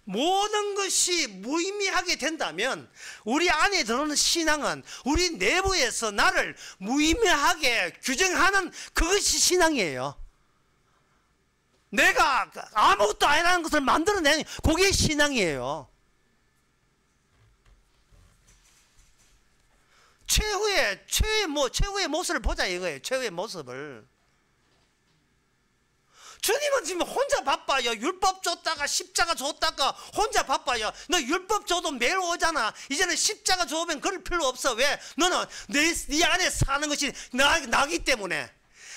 모든 것이 무의미하게 된다면 우리 안에 들어오는 신앙은 우리 내부에서 나를 무의미하게 규정하는 그것이 신앙이에요. 내가 아무것도 아니라는 것을 만들어내는 그게 신앙이에요. 최후의 모습을 보자 이거예요. 최후의 모습을. 주님은 지금 혼자 바빠요. 율법 줬다가 십자가 줬다가 혼자 바빠요. 너 율법 줘도 매일 오잖아. 이제는 십자가 줘면 그럴 필요 없어. 왜? 너는 네 안에 사는 것이 나기 때문에.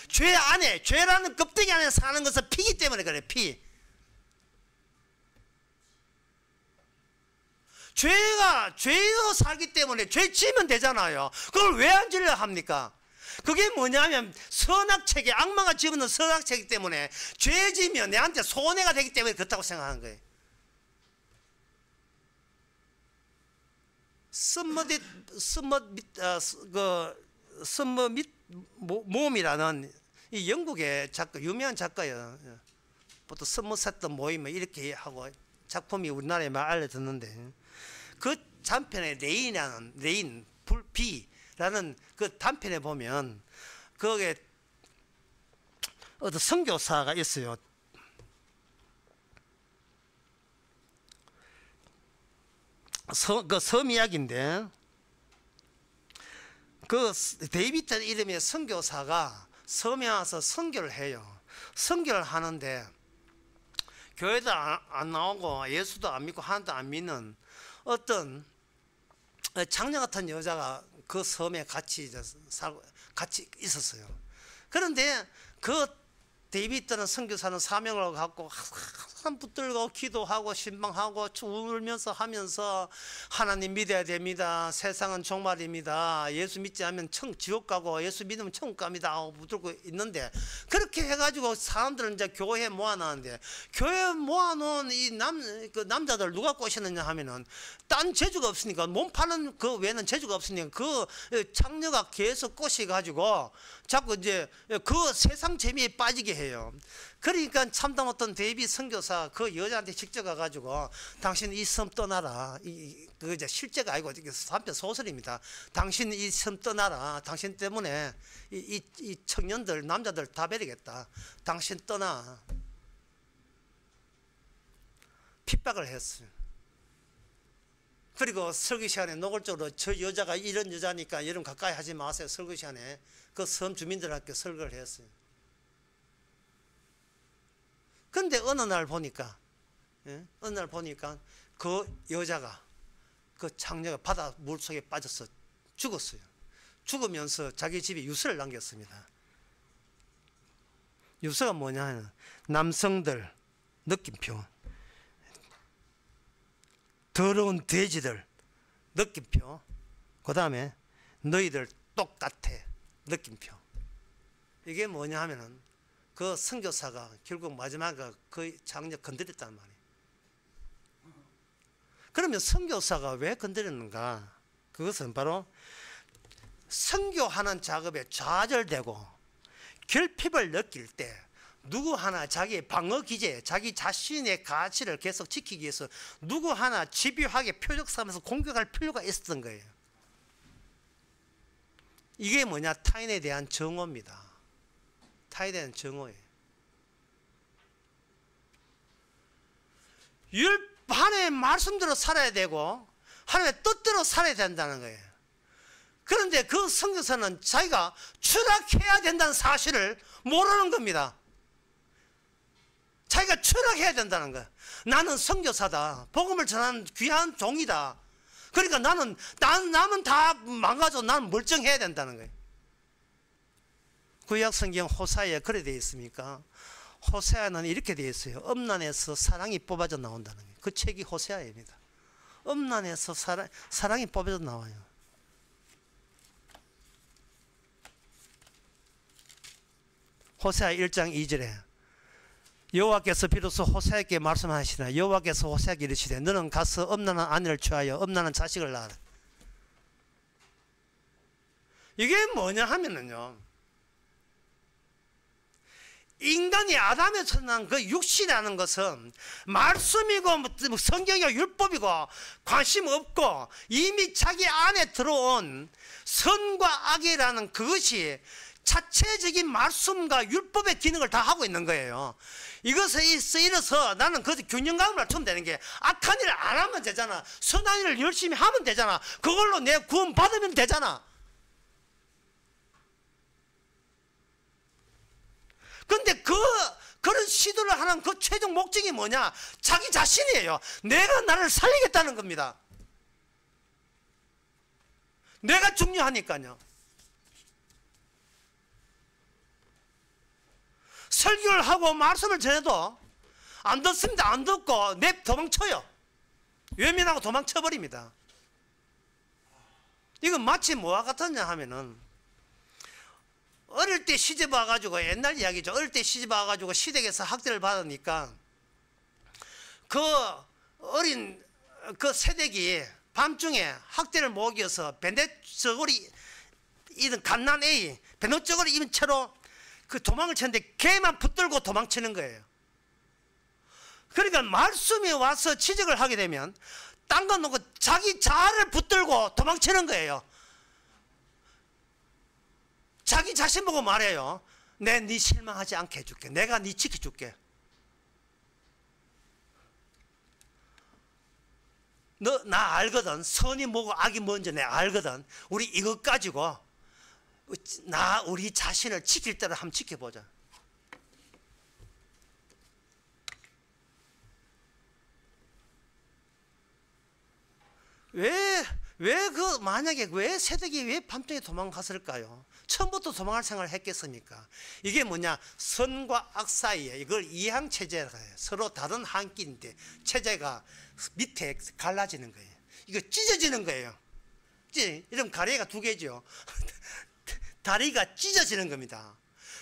죄 안에, 죄라는 껍데기 안에 사는 것은 피기 때문에 그래. 피. 죄로 살기 때문에 죄 지으면 되잖아요. 그걸 왜 안 지으려 합니까? 그게 뭐냐면 선악체계, 악마가 집어넣은 선악체계 때문에 죄 지으면 내한테 손해가 되기 때문에 그렇다고 생각하는 거예요. 모험이라는 이 영국의 작가, 유명한 작가예요. 보통 서머셋 모임 이렇게 하고 작품이 우리나라에 막 알려졌는데, 그 단편에 레인 불비라는 그 단편에 보면 거기에 어떤 선교사가 있어요. 그 섬 이야기인데, 그 데이비드 이름의 선교사가 섬에 와서 선교를 해요. 선교를 하는데 교회도 안 나오고 예수도 안 믿고 하나도 안 믿는 어떤 장녀 같은 여자가 그 섬에 같이 있었어요. 그런데 그 데이비드는 선교사는 사명을 갖고 항상 붙들고 기도하고 신방하고 울면서 하면서 하나님 믿어야 됩니다. 세상은 종말입니다. 예수 믿지 않으면 지옥 가고 예수 믿으면 천국 갑니다 하고 붙들고 있는데, 그렇게 해가지고 사람들은 이제 교회에 모아놨는데, 교회에 모아놓은 그 남자들 누가 꼬시느냐 하면은 딴 재주가 없으니까, 몸 파는 그 외에는 재주가 없으니까 그 장녀가 계속 꼬시가지고 자꾸 이제 그 세상 재미에 빠지게 해요. 그러니까 참담 어떤 데이비드 선교사 그 여자한테 직접 가가지고 당신 이 섬 떠나라. 그 이제 실제가 아니고 한편 소설입니다. 당신 이 섬 떠나라. 당신 때문에 이 청년들 남자들 다 버리겠다. 당신 떠나. 핍박을 했어요. 그리고 설교 시간에 노골적으로 저 여자가 이런 여자니까 여러분 가까이 하지 마세요. 설교 시간에 그 섬 주민들한테 설교를 했어요. 근데 어느 날 보니까 그 여자가, 그 장녀가 바다 물속에 빠져서 죽었어요. 죽으면서 자기 집에 유서를 남겼습니다. 유서가 뭐냐 하면 남성들 느낌표, 더러운 돼지들 느낌표, 그 다음에 너희들 똑같아 느낌표. 이게 뭐냐 하면은 그 선교사가 결국 마지막에 그 장녀 건드렸단 말이에요. 그러면 선교사가 왜 건드렸는가? 그것은 바로 선교하는 작업에 좌절되고 결핍을 느낄 때 누구 하나 자기의 방어 기제, 자기 자신의 가치를 계속 지키기 위해서 누구 하나 집요하게 표적 삼아서 공격할 필요가 있었던 거예요. 이게 뭐냐? 타인에 대한 정오입니다. 타인에 대한 정오예요. 하나님의 말씀대로 살아야 되고 하나님의 뜻대로 살아야 된다는 거예요. 그런데 그 선교사는 자기가 추락해야 된다는 사실을 모르는 겁니다. 자기가 추락해야 된다는 거야. 나는 선교사다. 복음을 전하는 귀한 종이다. 그러니까 남은 다 망가져. 나는 멀쩡해야 된다는 거예요. 구약 성경 호세아에 그래 되어 있습니까? 호세아는 이렇게 되어 있어요. 엄난에서 사랑이 뽑아져 나온다는 거예요. 그 책이 호세아입니다. 엄난에서 사랑이 뽑아져 나와요. 호세아 1장 2절에 여호와께서 비로소 호세아에게 말씀하시나 여호와께서 호세아에게 이르시되 너는 가서 엄난한 아내를 취하여 엄난한 자식을 낳아라. 이게 뭐냐 하면은요, 인간이 아담에서 난 그 육신이라는 것은 말씀이고 성경이고 율법이고 관심 없고 이미 자기 안에 들어온 선과 악이라는 그것이 자체적인 말씀과 율법의 기능을 다 하고 있는 거예요. 이것에 있어서 나는 그 균형감을 맞추면 되는 게, 악한 일을 안 하면 되잖아. 선한 일을 열심히 하면 되잖아. 그걸로 내 구원 받으면 되잖아. 근데 그런 시도를 하는 그 최종 목적이 뭐냐? 자기 자신이에요. 내가 나를 살리겠다는 겁니다. 내가 중요하니까요. 설교를 하고 말씀을 전해도 안 듣습니다. 안 듣고 도망쳐요. 외면하고 도망쳐버립니다. 이건 마치 뭐와 같았냐 하면은, 어릴 때 시집 와가지고, 옛날 이야기죠. 어릴 때 시집 와가지고 시댁에서 학대를 받으니까 그 어린 그 새댁이 밤중에 학대를 못 이겨서 배너저고리 입은 갓난애이, 배너저고리 입은 채로 그 도망을 쳤는데 걔만 붙들고 도망치는 거예요. 그러니까 말씀이 와서 지적을 하게 되면 딴 건 놓고 자기 자아를 붙들고 도망치는 거예요. 자기 자신 보고 말해요. 내 네 실망하지 않게 해줄게. 내가 네 지켜줄게. 너 나 알거든. 선이 뭐고 악이 뭔지 내가 알거든. 우리 이것 가지고 우리 자신을 지킬 때를 한번 지켜보자. 만약에 왜 새댁이 왜 밤중에 도망갔을까요? 처음부터 도망갈 생각을 했겠습니까? 이게 뭐냐? 선과 악 사이에 이걸 이항체제라고 해요. 서로 다른 한 끼인데 체제가 밑에 갈라지는 거예요. 이거 찢어지는 거예요. 이런 가래가 두 개죠. 다리가 찢어지는 겁니다.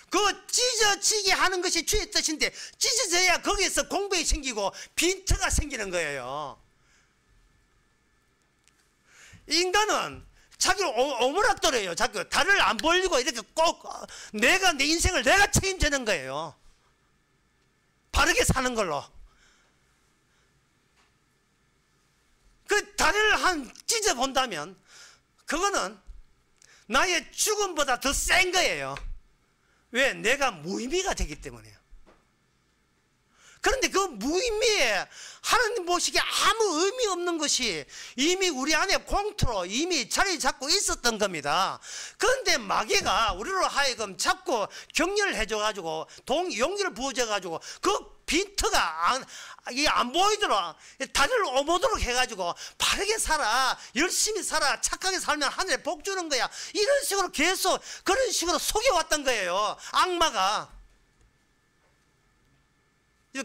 그 찢어지게 하는 것이 주의 뜻인데, 찢어져야 거기에서 공백이 생기고 빈틈가 생기는 거예요. 인간은 자기를 오므라뜨려요. 자기 다리를 안 벌리고 이렇게 꼭 내가 내 인생을 내가 책임지는 거예요. 바르게 사는 걸로. 그 다리를 한 찢어 본다면 그거는 나의 죽음보다 더 센 거예요. 왜? 내가 무의미가 되기 때문이에요. 그런데 그 무의미에 하나님 보시기에 아무 의미 없는 것이 이미 우리 안에 공터로 이미 자리 잡고 있었던 겁니다. 그런데 마귀가 우리로 하여금 자꾸 격려를 해줘가지고 용기를 부어줘가지고 그 빈터가 안 보이도록 다리를 오므도록 해가지고 바르게 살아, 열심히 살아, 착하게 살면 하늘에 복 주는 거야. 이런 식으로 계속 그런 식으로 속여왔던 거예요. 악마가.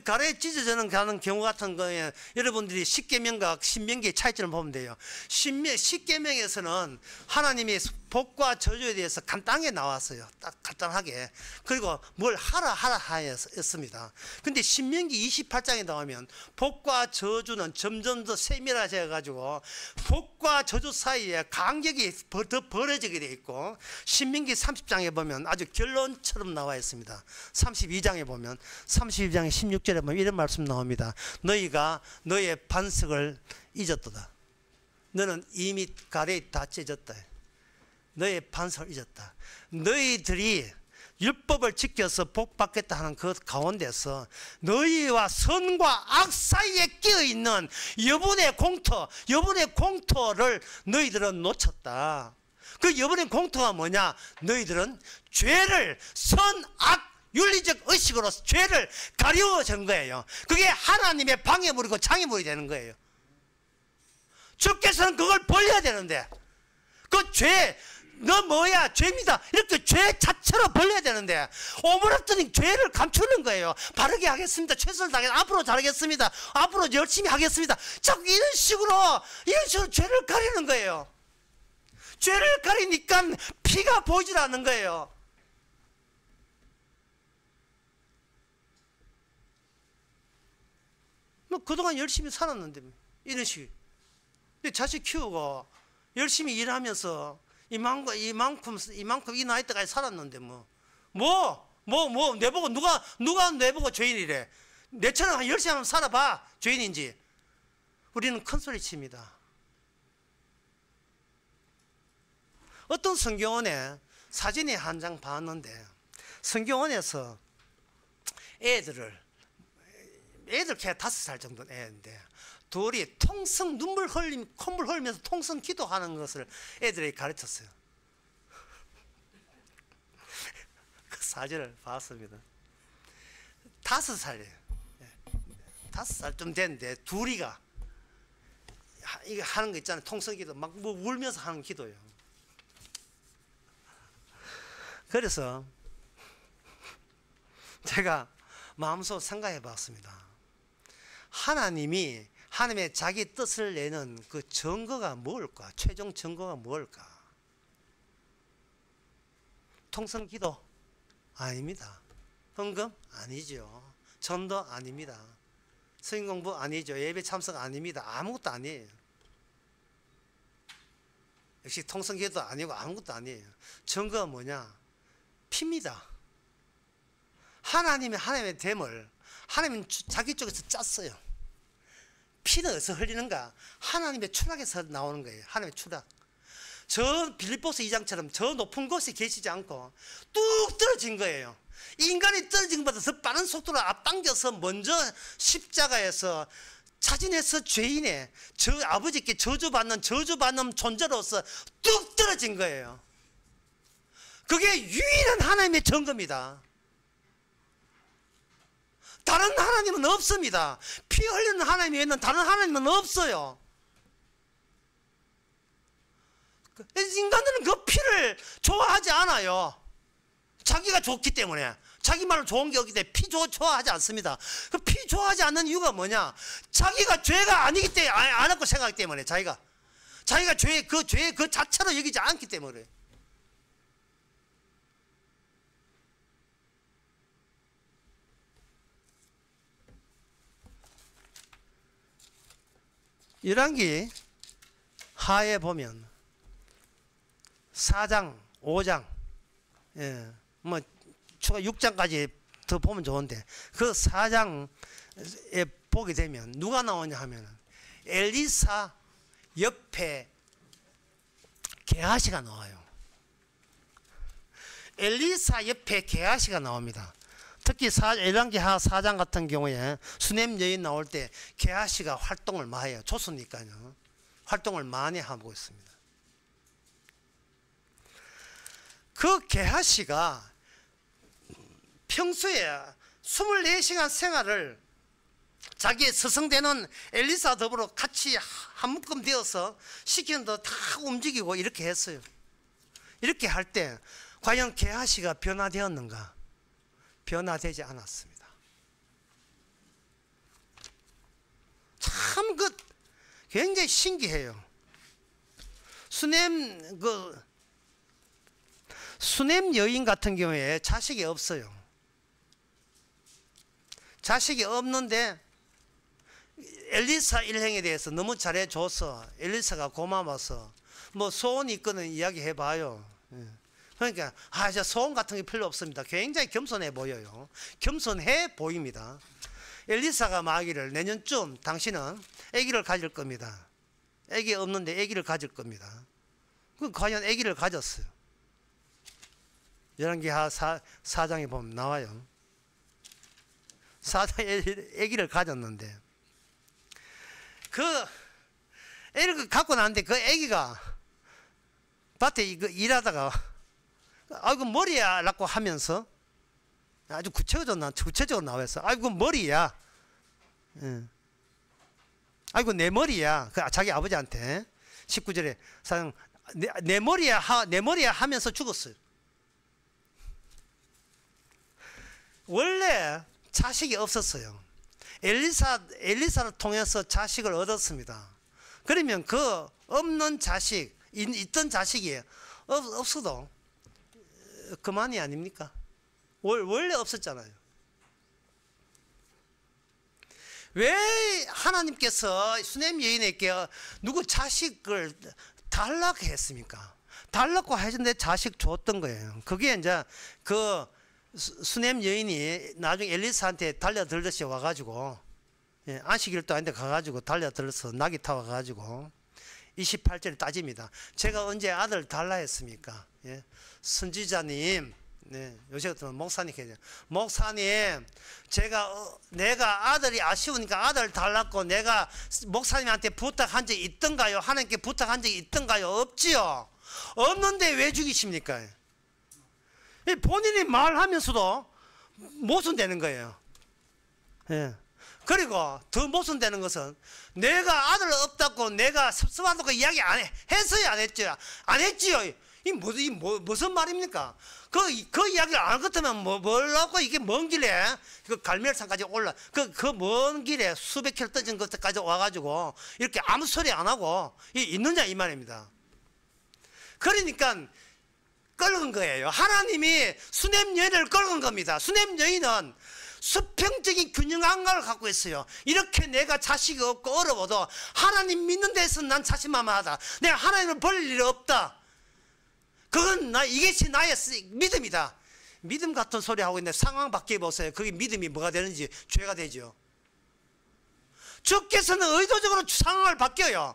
가래에 찢어지는 가는 경우 같은 거에 여러분들이 십계명과 신명기의 차이점을 보면 돼요. 십계명에서는 하나님이 복과 저주에 대해서 간단하게 나왔어요. 딱 간단하게. 그리고 뭘 하라 하였습니다. 근데 신명기 28장에 나오면 복과 저주는 점점 더 세밀해져 가지고 복과 저주 사이에 간격이 더 벌어지게 되어 있고, 신명기 30장에 보면 아주 결론처럼 나와 있습니다. 32장에 보면 32장의 16절에 보면 이런 말씀 나옵니다. 너희가 너의 반석을 잊었도다. 너는 이미 가래에 다 찢었다. 너의 반석을 잊었다. 너희들이 율법을 지켜서 복 받겠다 하는 그 가운데서 너희와 선과 악 사이에 끼어있는 여분의 공터를 너희들은 놓쳤다. 그 여분의 공터가 뭐냐? 너희들은 죄를 선, 악, 윤리적 의식으로 죄를 가려워진 거예요. 그게 하나님의 방해물이고 장애물이 되는 거예요. 주께서는 그걸 벌려야 되는데, 그 죄, 너 뭐야? 죄입니다. 이렇게 죄 자체로 벌려야 되는데 오므라뜨니 죄를 감추는 거예요. 바르게 하겠습니다. 최선을 다하겠습니다. 앞으로 잘하겠습니다. 앞으로 열심히 하겠습니다. 자꾸 이런 식으로 죄를 가리는 거예요. 죄를 가리니까 피가 보이질 않는 거예요. 뭐 그동안 열심히 살았는데 이런 식. 자식 키우고 열심히 일하면서 이만큼 이 나이 때까지 살았는데 내보고 누가 내보고 죄인이래. 내처럼 열심히 한번 살아봐 죄인인지. 우리는 큰 소리 칩니다. 어떤 성경원에 사진이 한 장 봤는데, 성경원에서 애들 걔 5살 정도 애인데 둘이 통성 콧물 흘리면서 통성 기도하는 것을 애들에게 가르쳤어요. 그 사진을 봤습니다. 5살이에요. 5살 좀 됐는데 둘이가 이거 하는 거 있잖아요. 통성기도 막 뭐 울면서 하는 기도예요. 그래서 제가 마음속으로 생각해 봤습니다. 하나님이 하나님의 자기 뜻을 내는 그 증거가 뭘까? 최종 증거가 뭘까? 통성기도? 아닙니다. 헌금? 아니죠. 전도? 아닙니다. 성경공부? 아니죠. 예배 참석? 아닙니다. 아무것도 아니에요. 역시 통성기도 아니고 아무것도 아니에요. 증거가 뭐냐? 피입니다. 하나님의 됨을 하나님은 자기 쪽에서 짰어요. 피는 어디서 흘리는가? 하나님의 추락에서 나오는 거예요. 하나님의 추락. 저 빌립보서 2장처럼 저 높은 곳에 계시지 않고 뚝 떨어진 거예요. 인간이 떨어진 것보다 더 빠른 속도로 앞당겨서 먼저 십자가에서 차진해서 죄인의 저 아버지께 저주받는 존재로서 뚝 떨어진 거예요. 그게 유일한 하나님의 증거입니다. 다른 하나님은 없습니다. 피 흘리는 하나님 외에는 다른 하나님은 없어요. 인간들은 그 피를 좋아하지 않아요. 자기가 좋기 때문에. 자기 말로 좋은 게 없기 때문에 피 좋아하지 않습니다. 그 피 좋아하지 않는 이유가 뭐냐? 자기가 죄가 아니기 때문에 안 했고 생각하기 때문에 자기가 죄 그 자체로 여기지 않기 때문에. 열왕기 하에 보면 4장, 5장, 예, 뭐 추가 6장까지 더 보면 좋은데 그 4장에 보게 되면 누가 나오냐 하면 엘리사 옆에 게하시가 나와요. 엘리사 옆에 게하시가 나옵니다. 특히 열왕기 하 4장 같은 경우에 수넴 여인 나올 때 게하시가 활동을 많이 해요. 조수니까요. 활동을 많이 하고 있습니다. 그 게하시가 평소에 24시간 생활을 자기의 스승되는 엘리사 더불어 같이 한 묶음 되어서 시키는 대로 다 움직이고 이렇게 했어요. 이렇게 할 때 과연 게하시가 변화되었는가? 변화되지 않았습니다. 참 굉장히 신기해요. 수넴 여인 같은 경우에 자식이 없어요. 자식이 없는데 엘리사 일행에 대해서 너무 잘해줘서 엘리사가 고마워서 뭐 소원이 있거든 이야기해봐요. 그러니까 저 소원 같은 게 필요 없습니다. 굉장히 겸손해 보여요. 겸손해 보입니다. 엘리사가 말하기를 내년쯤 당신은 아기를 가질 겁니다. 아기 없는데 아기를 가질 겁니다. 그 과연 아기를 가졌어요. 열왕기 하 4장에 보면 나와요. 4장에 아기를 가졌는데 그 애를 갖고 나는데 그 아기가 밭에 일하다가 아이고 머리야 라고 하면서 아주 구체적으로 나와서 아이고 머리야, 아이고 내 머리야. 자기 아버지한테 19절에 내 머리야 하면서 죽었어요. 원래 자식이 없었어요. 엘리사를 통해서 자식을 얻었습니다. 그러면 그 없는 자식, 있던 자식이 없어도 그만이 아닙니까? 원래 없었잖아요. 왜 하나님께서 수넴 여인에게 누구 자식을 달라고 했습니까? 달라고 하셨는데 자식 줬던 거예요. 그게 이제 그 수넴 여인이 나중에 엘리사한테 달려들듯이 와가지고, 안식일도 아닌데 가가지고 달려들어서 낙이 타고 가가지고 28절에 따집니다. 제가 언제 아들 달라 했습니까? 선지자님, 요새 같으면 목사님께 목사님, 내가 아들이 아쉬우니까 아들 달라고 내가 목사님한테 부탁한 적이 있던가요? 하나님께 부탁한 적이 있던가요? 없지요. 없는데 왜 죽이십니까? 본인이 말하면서도 모순되는 거예요. 예. 그리고 더 모순되는 것은 내가 아들 없다고 내가 섭섭하다고 이야기 안 했어요, 안 했죠? 안 했지요. 무슨 말입니까? 그 이야기를 안 할 것 같으면 뭐라고 이게 먼 길에 그 갈멜산까지 그 먼 길에 수백 킬로 떨어진 것까지 와가지고 이렇게 아무 소리 안 하고 있느냐 이 말입니다. 그러니까 끌은 거예요. 하나님이 수냄 여인을 끌은 겁니다. 수냄 여인은 수평적인 균형감을 갖고 있어요. 이렇게 내가 자식이 없고 어려워도 하나님 믿는 데서는 난 자신만만하다. 내가 하나님을 버릴 일 없다. 그건 이것이 나의 믿음이다. 믿음 같은 소리 하고 있는데 상황 바뀌어 보세요. 그게 믿음이 뭐가 되는지 죄가 되죠. 주께서는 의도적으로 상황을 바뀌어요.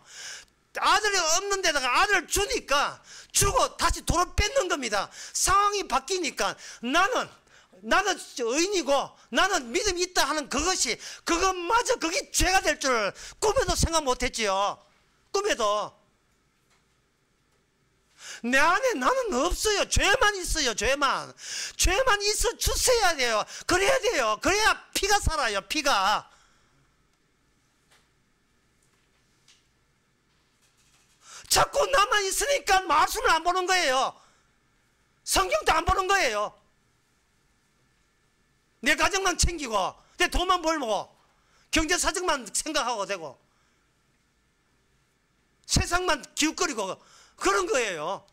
아들이 없는 데다가 아들을 주니까 주고 다시 도로 뺏는 겁니다. 상황이 바뀌니까 나는 의인이고 나는 믿음이 있다 하는 그것마저 그게 죄가 될 줄 꿈에도 생각 못했지요. 꿈에도. 내 안에 나는 없어요. 죄만 있어요. 죄만 있어 주셔야 돼요. 그래야 돼요. 그래야 피가 살아요. 피가. 자꾸 나만 있으니까 말씀을 안 보는 거예요. 성경도 안 보는 거예요. 내 가정만 챙기고 내 돈만 벌고 경제사정만 생각하고 되고 세상만 기웃거리고 그런 거예요.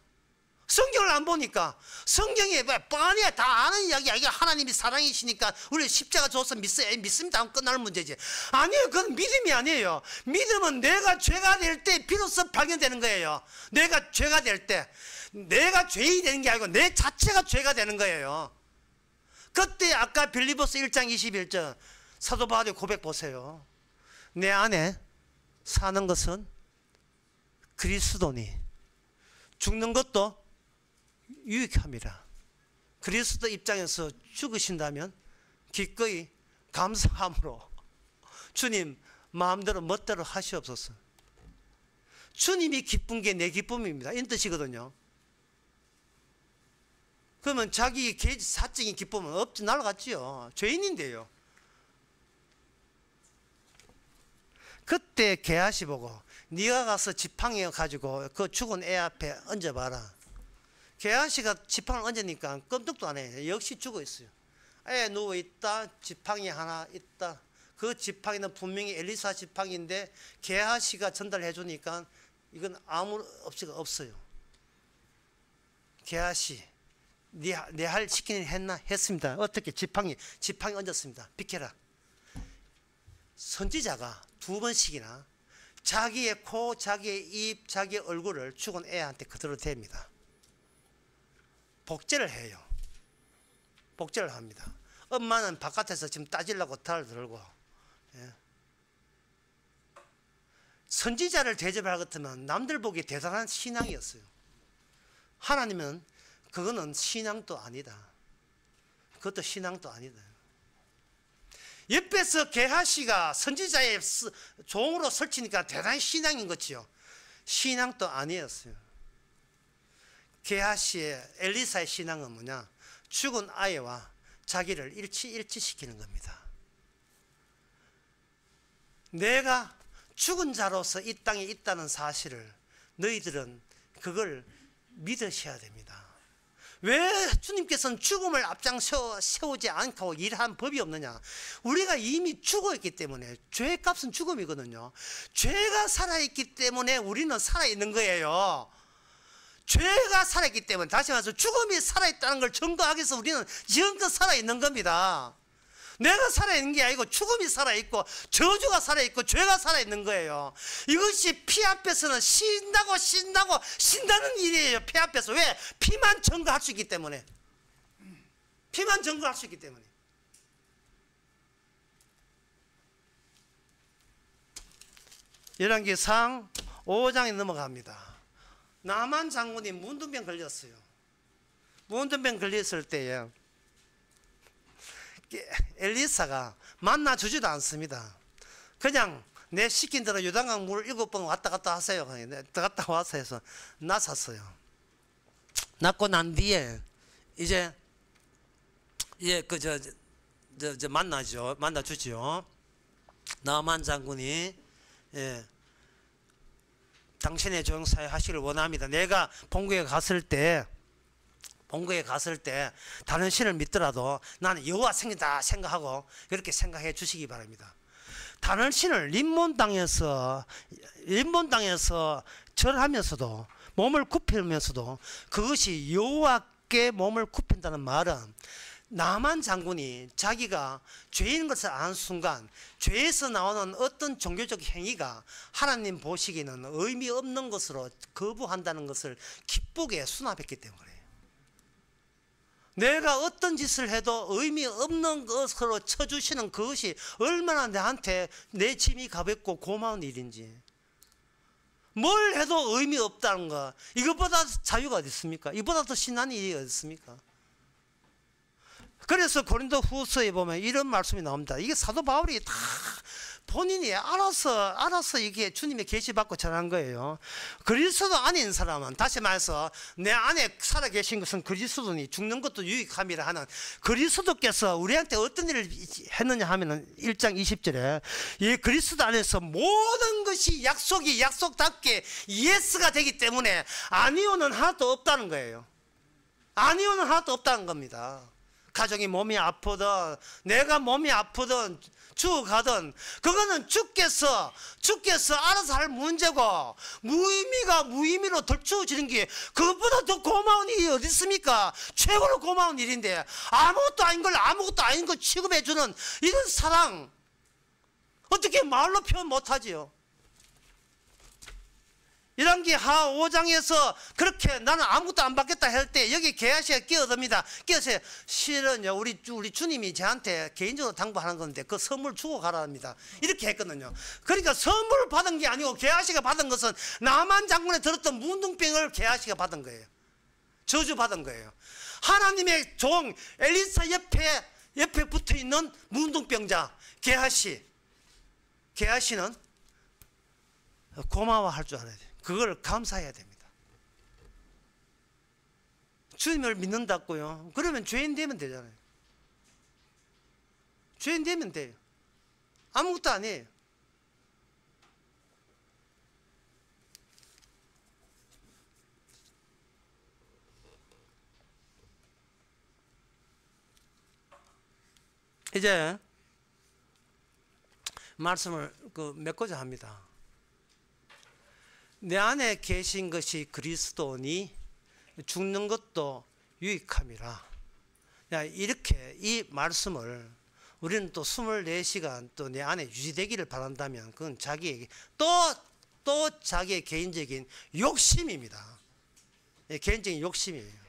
성경을 안 보니까. 성경이 뻔히 다 아는 이야기야. 이게 하나님이 사랑이시니까 우리 십자가 줘서 믿습니다 하면 끝날 문제지. 아니에요. 그건 믿음이 아니에요. 믿음은 내가 죄가 될 때 비로소 발견되는 거예요. 내가 죄가 될 때. 내가 죄인이 되는 게 아니고 내 자체가 죄가 되는 거예요. 그때 아까 빌립보서 1장 21절 사도 바울의 고백 보세요. 내 안에 사는 것은 그리스도니 죽는 것도 유익함이라. 그리스도 입장에서 죽으신다면 기꺼이 감사함으로 주님 마음대로 멋대로 하시옵소서. 주님이 기쁜 게 내 기쁨입니다. 이런 뜻이거든요. 그러면 자기 사적인 기쁨은 없지 날아갔지요. 죄인인데요. 그때 게하시 보고 네가 가서 지팡이 가지고 그 죽은 애 앞에 얹어봐라. 게하시가 지팡이를 얹으니까 끔찍도 안 해. 역시 죽어 있어요. 애 누워 있다. 지팡이 하나 있다. 그 지팡이는 분명히 엘리사 지팡이인데 게하시가 전달해 주니까 이건 아무 없이가 없어요. 게하시 내 할 시키는 했나? 했습니다. 어떻게? 지팡이 얹었습니다. 비켜라. 선지자가 2번씩이나 자기의 코, 자기의 입, 자기의 얼굴을 죽은 애한테 그대로 댑니다. 복제를 해요. 복제를 합니다. 엄마는 바깥에서 지금 따지려고 탈을 들고, 예. 선지자를 대접할 것 같으면 남들 보기에 대단한 신앙이었어요. 하나님은 그거는 신앙도 아니다. 그것도 신앙도 아니다. 옆에서 게하시가 선지자의 종으로 설치니까 대단히 신앙인 것이요. 신앙도 아니었어요. 게하시의 엘리사의 신앙은 뭐냐? 죽은 아이와 자기를 일치시키는 겁니다. 내가 죽은 자로서 이 땅에 있다는 사실을 너희들은 그걸 믿으셔야 됩니다. 왜 주님께서는 죽음을 앞장 세우지 않고 일한 법이 없느냐? 우리가 이미 죽어있기 때문에. 죄값은 죽음이거든요. 죄가 살아있기 때문에 우리는 살아있는 거예요. 죄가 살아있기 때문에, 다시 말해서 죽음이 살아있다는 걸 증거하기 위해서 우리는 지금껏 살아있는 겁니다. 내가 살아있는 게 아니고 죽음이 살아있고 저주가 살아있고 죄가 살아있는 거예요. 이것이 피 앞에서는 신다는 일이에요. 피 앞에서. 왜? 피만 증거할 수 있기 때문에. 피만 증거할 수 있기 때문에. 열왕기상 5장에 넘어갑니다. 나만 장군이 문둥병 걸렸어요. 문둥병 걸렸을 때에 엘리사가 만나주지도 않습니다. 그냥 내 시킨 대로 요단강 물을 7번 왔다 갔다 하세요. 갔다 와서 해서 낳았어요. 낳고 난 뒤에 이제 만나주죠. 나만 장군이 당신의 조용사에 하시기를 원합니다. 내가 본국에 갔을 때 다른 신을 믿더라도 나는 여호와 생긴다 생각하고 그렇게 생각해 주시기 바랍니다. 다른 신을 림몬 땅에서 절하면서도 몸을 굽히면서도 그것이 여호와께 몸을 굽힌다는 말은 나만 장군이 자기가 죄인 것을 아는 순간 죄에서 나오는 어떤 종교적 행위가 하나님 보시기에는 의미 없는 것으로 거부한다는 것을 기쁘게 수납했기 때문에 내가 어떤 짓을 해도 의미 없는 것으로 쳐주시는 그것이 얼마나 나한테 내 짐이 가볍고 고마운 일인지, 뭘 해도 의미 없다는 거, 이것보다 자유가 어디 있습니까? 이보다 더 신난 일이 어디 있습니까? 그래서 고린도 후서에 보면 이런 말씀이 나옵니다. 이게 사도 바울이 다 본인이 알아서 이게 주님의 계시 받고 전한 거예요. 그리스도 안에 있는 사람은, 다시 말해서 내 안에 살아 계신 것은 그리스도니 죽는 것도 유익함이라 하는 그리스도께서 우리한테 어떤 일을 했느냐 하면은 1장 20절에 이 그리스도 안에서 모든 것이 약속답게 예스가 되기 때문에 아니오는 하나도 없다는 거예요. 아니오는 하나도 없다는 겁니다. 가정이 몸이 아프든 내가 몸이 아프든 죽어가든 그거는 주께서 알아서 할 문제고, 무의미로 덜추어지는 게 그것보다 더 고마운 일이 어디 있습니까? 최고로 고마운 일인데 아무것도 아닌 걸 아무것도 아닌 걸 취급해주는 이런 사랑 어떻게 말로 표현 못하지요? 이런 게 하 5장에서 그렇게 나는 아무것도 안 받겠다 할 때 여기 게하시가 끼어듭니다. 끼어서 실은요 우리 주님이 저한테 개인적으로 당부하는 건데 그 선물 주고 가라 합니다. 이렇게 했거든요. 그러니까 선물을 받은 게 아니고 게하시가 받은 것은 나만 장군에 들었던 문둥병을 게하시가 받은 거예요. 저주 받은 거예요. 하나님의 종 엘리사 옆에 붙어 있는 문둥병자 게하시는 고마워할 줄 알아야 돼요. 그걸 감사해야 됩니다. 주님을 믿는다고요? 그러면 죄인 되면 되잖아요. 죄인 되면 돼요. 아무것도 아니에요. 이제 말씀을 맺고자 합니다. 내 안에 계신 것이 그리스도니 죽는 것도 유익함이라. 이렇게 이 말씀을 우리는 또 24시간 또 내 안에 유지되기를 바란다면 그건 자기에게 또 자기의 개인적인 욕심입니다. 개인적인 욕심이에요.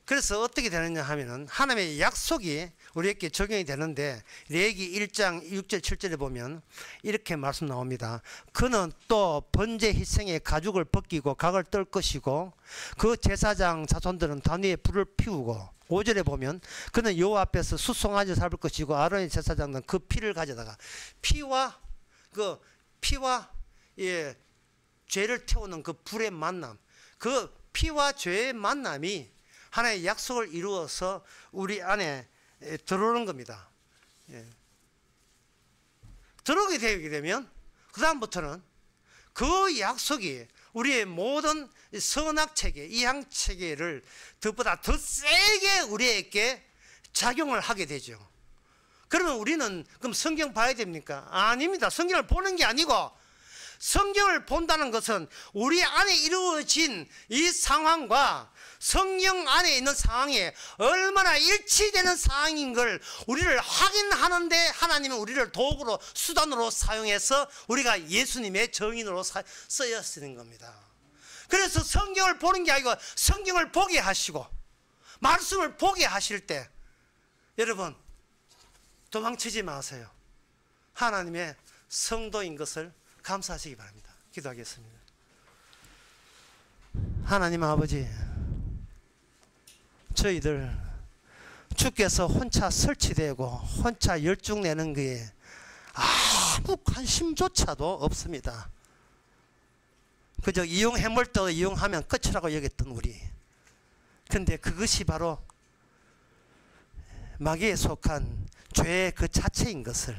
그래서 어떻게 되느냐 하면은 하나님의 약속이 우리에게 적용이 되는데 레위기 1장 6절 7절에 보면 이렇게 말씀 나옵니다. 그는 또 번제 희생의 가죽을 벗기고 각을 뜰 것이고 그 제사장 자손들은 단 위에 불을 피우고 5절에 보면 그는 여호와 앞에서 수송아지 잡을 것이고 아론의 제사장은 그 피를 가져다가 피와 죄를 태우는 그 불의 만남, 그 피와 죄의 만남이 하나의 약속을 이루어서 우리 안에 들어오는 겁니다. 들어오게 되게 되면 그 다음부터는 그 약속이 우리의 모든 선악체계, 이항체계를 그보다 더 세게 우리에게 작용을 하게 되죠. 그러면 우리는 그럼 성경 봐야 됩니까? 아닙니다. 성경을 보는 게 아니고 성경을 본다는 것은 우리 안에 이루어진 이 상황과 성경 안에 있는 상황이 얼마나 일치되는 상황인 걸 우리를 확인하는데 하나님은 우리를 도구로 수단으로 사용해서 우리가 예수님의 정인으로 쓰여 겁니다. 그래서 성경을 보는 게 아니고 성경을 보게 하시고 말씀을 보게 하실 때 여러분 도망치지 마세요. 하나님의 성도인 것을 감사하시기 바랍니다. 기도하겠습니다. 하나님 아버지, 저희들 주께서 혼자 설치되고 혼자 열중내는 게 아무 관심조차도 없습니다. 그저 이용해물 때 이용하면 끝이라고 여겼던 우리, 근데 그것이 바로 마귀에 속한 죄 그 자체인 것을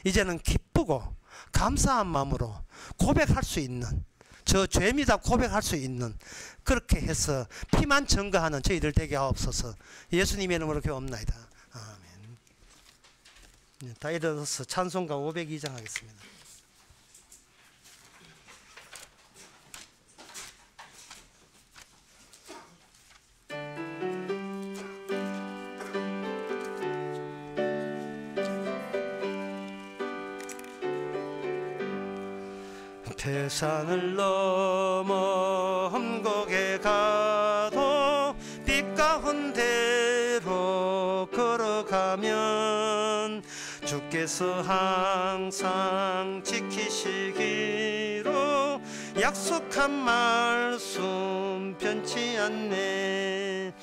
이제는 기쁘고 감사한 마음으로 고백할 수 있는, 저 죄입니다 고백할 수 있는, 그렇게 해서 피만 증거하는 저희들 되게 하옵소서. 예수님의 이름으로 기도합나이다. 아멘. 네, 다 일어나서 찬송가 502장 하겠습니다. 세상을 넘어 험곡에 가도 빛 가운데로 걸어가면 주께서 항상 지키시기로 약속한 말씀 변치 않네.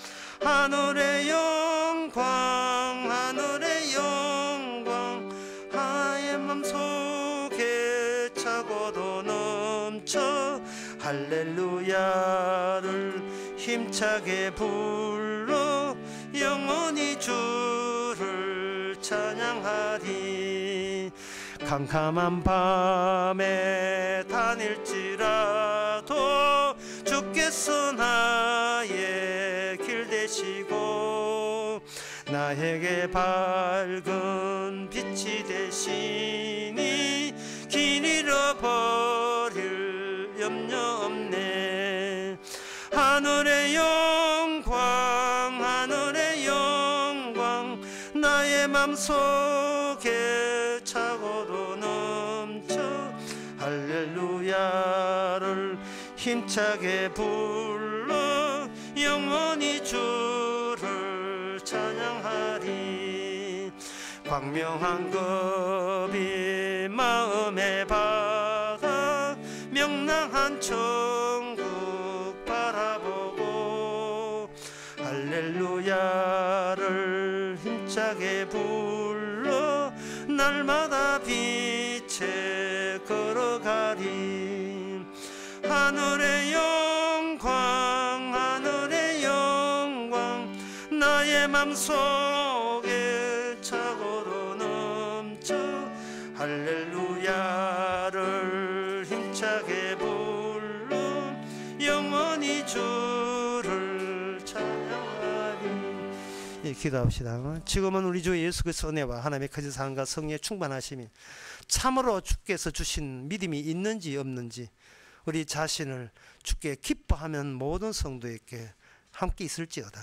하늘의 영광 하늘의 영광 하의 맘속에 차고도 넘쳐 할렐루야를 힘차게 불러 영원히 주를 찬양하리. 캄캄한 밤에 다닐지라도 주께서 나의 길 되시고 나에게 밝은 빛이 되시니 길 잃어버릴 염려 없네. 하늘의 영광 하늘의 영광 나의 맘속에 차고도 넘쳐 할렐루야를 힘차게 불러 영원히 주를 찬양하리. 광명한 겁이 마음에 박아 명랑한 천국 바라보고 할렐루야를 힘차게 불러 날마다 빛에 걸어가리. 하늘의 영광 하늘의 영광 나의 맘속에 차고도 넘쳐 할렐루야를 힘차게 불러 영원히 주를 찬양하리. 예, 기도합시다. 지금은 우리 주 예수 그리스도의 은혜와 하나님의 거짓 사랑과 성령의 충만하심이 참으로 주께서 주신 믿음이 있는지 없는지 우리 자신을 주께 기뻐하면 모든 성도에게 함께 있을지어다.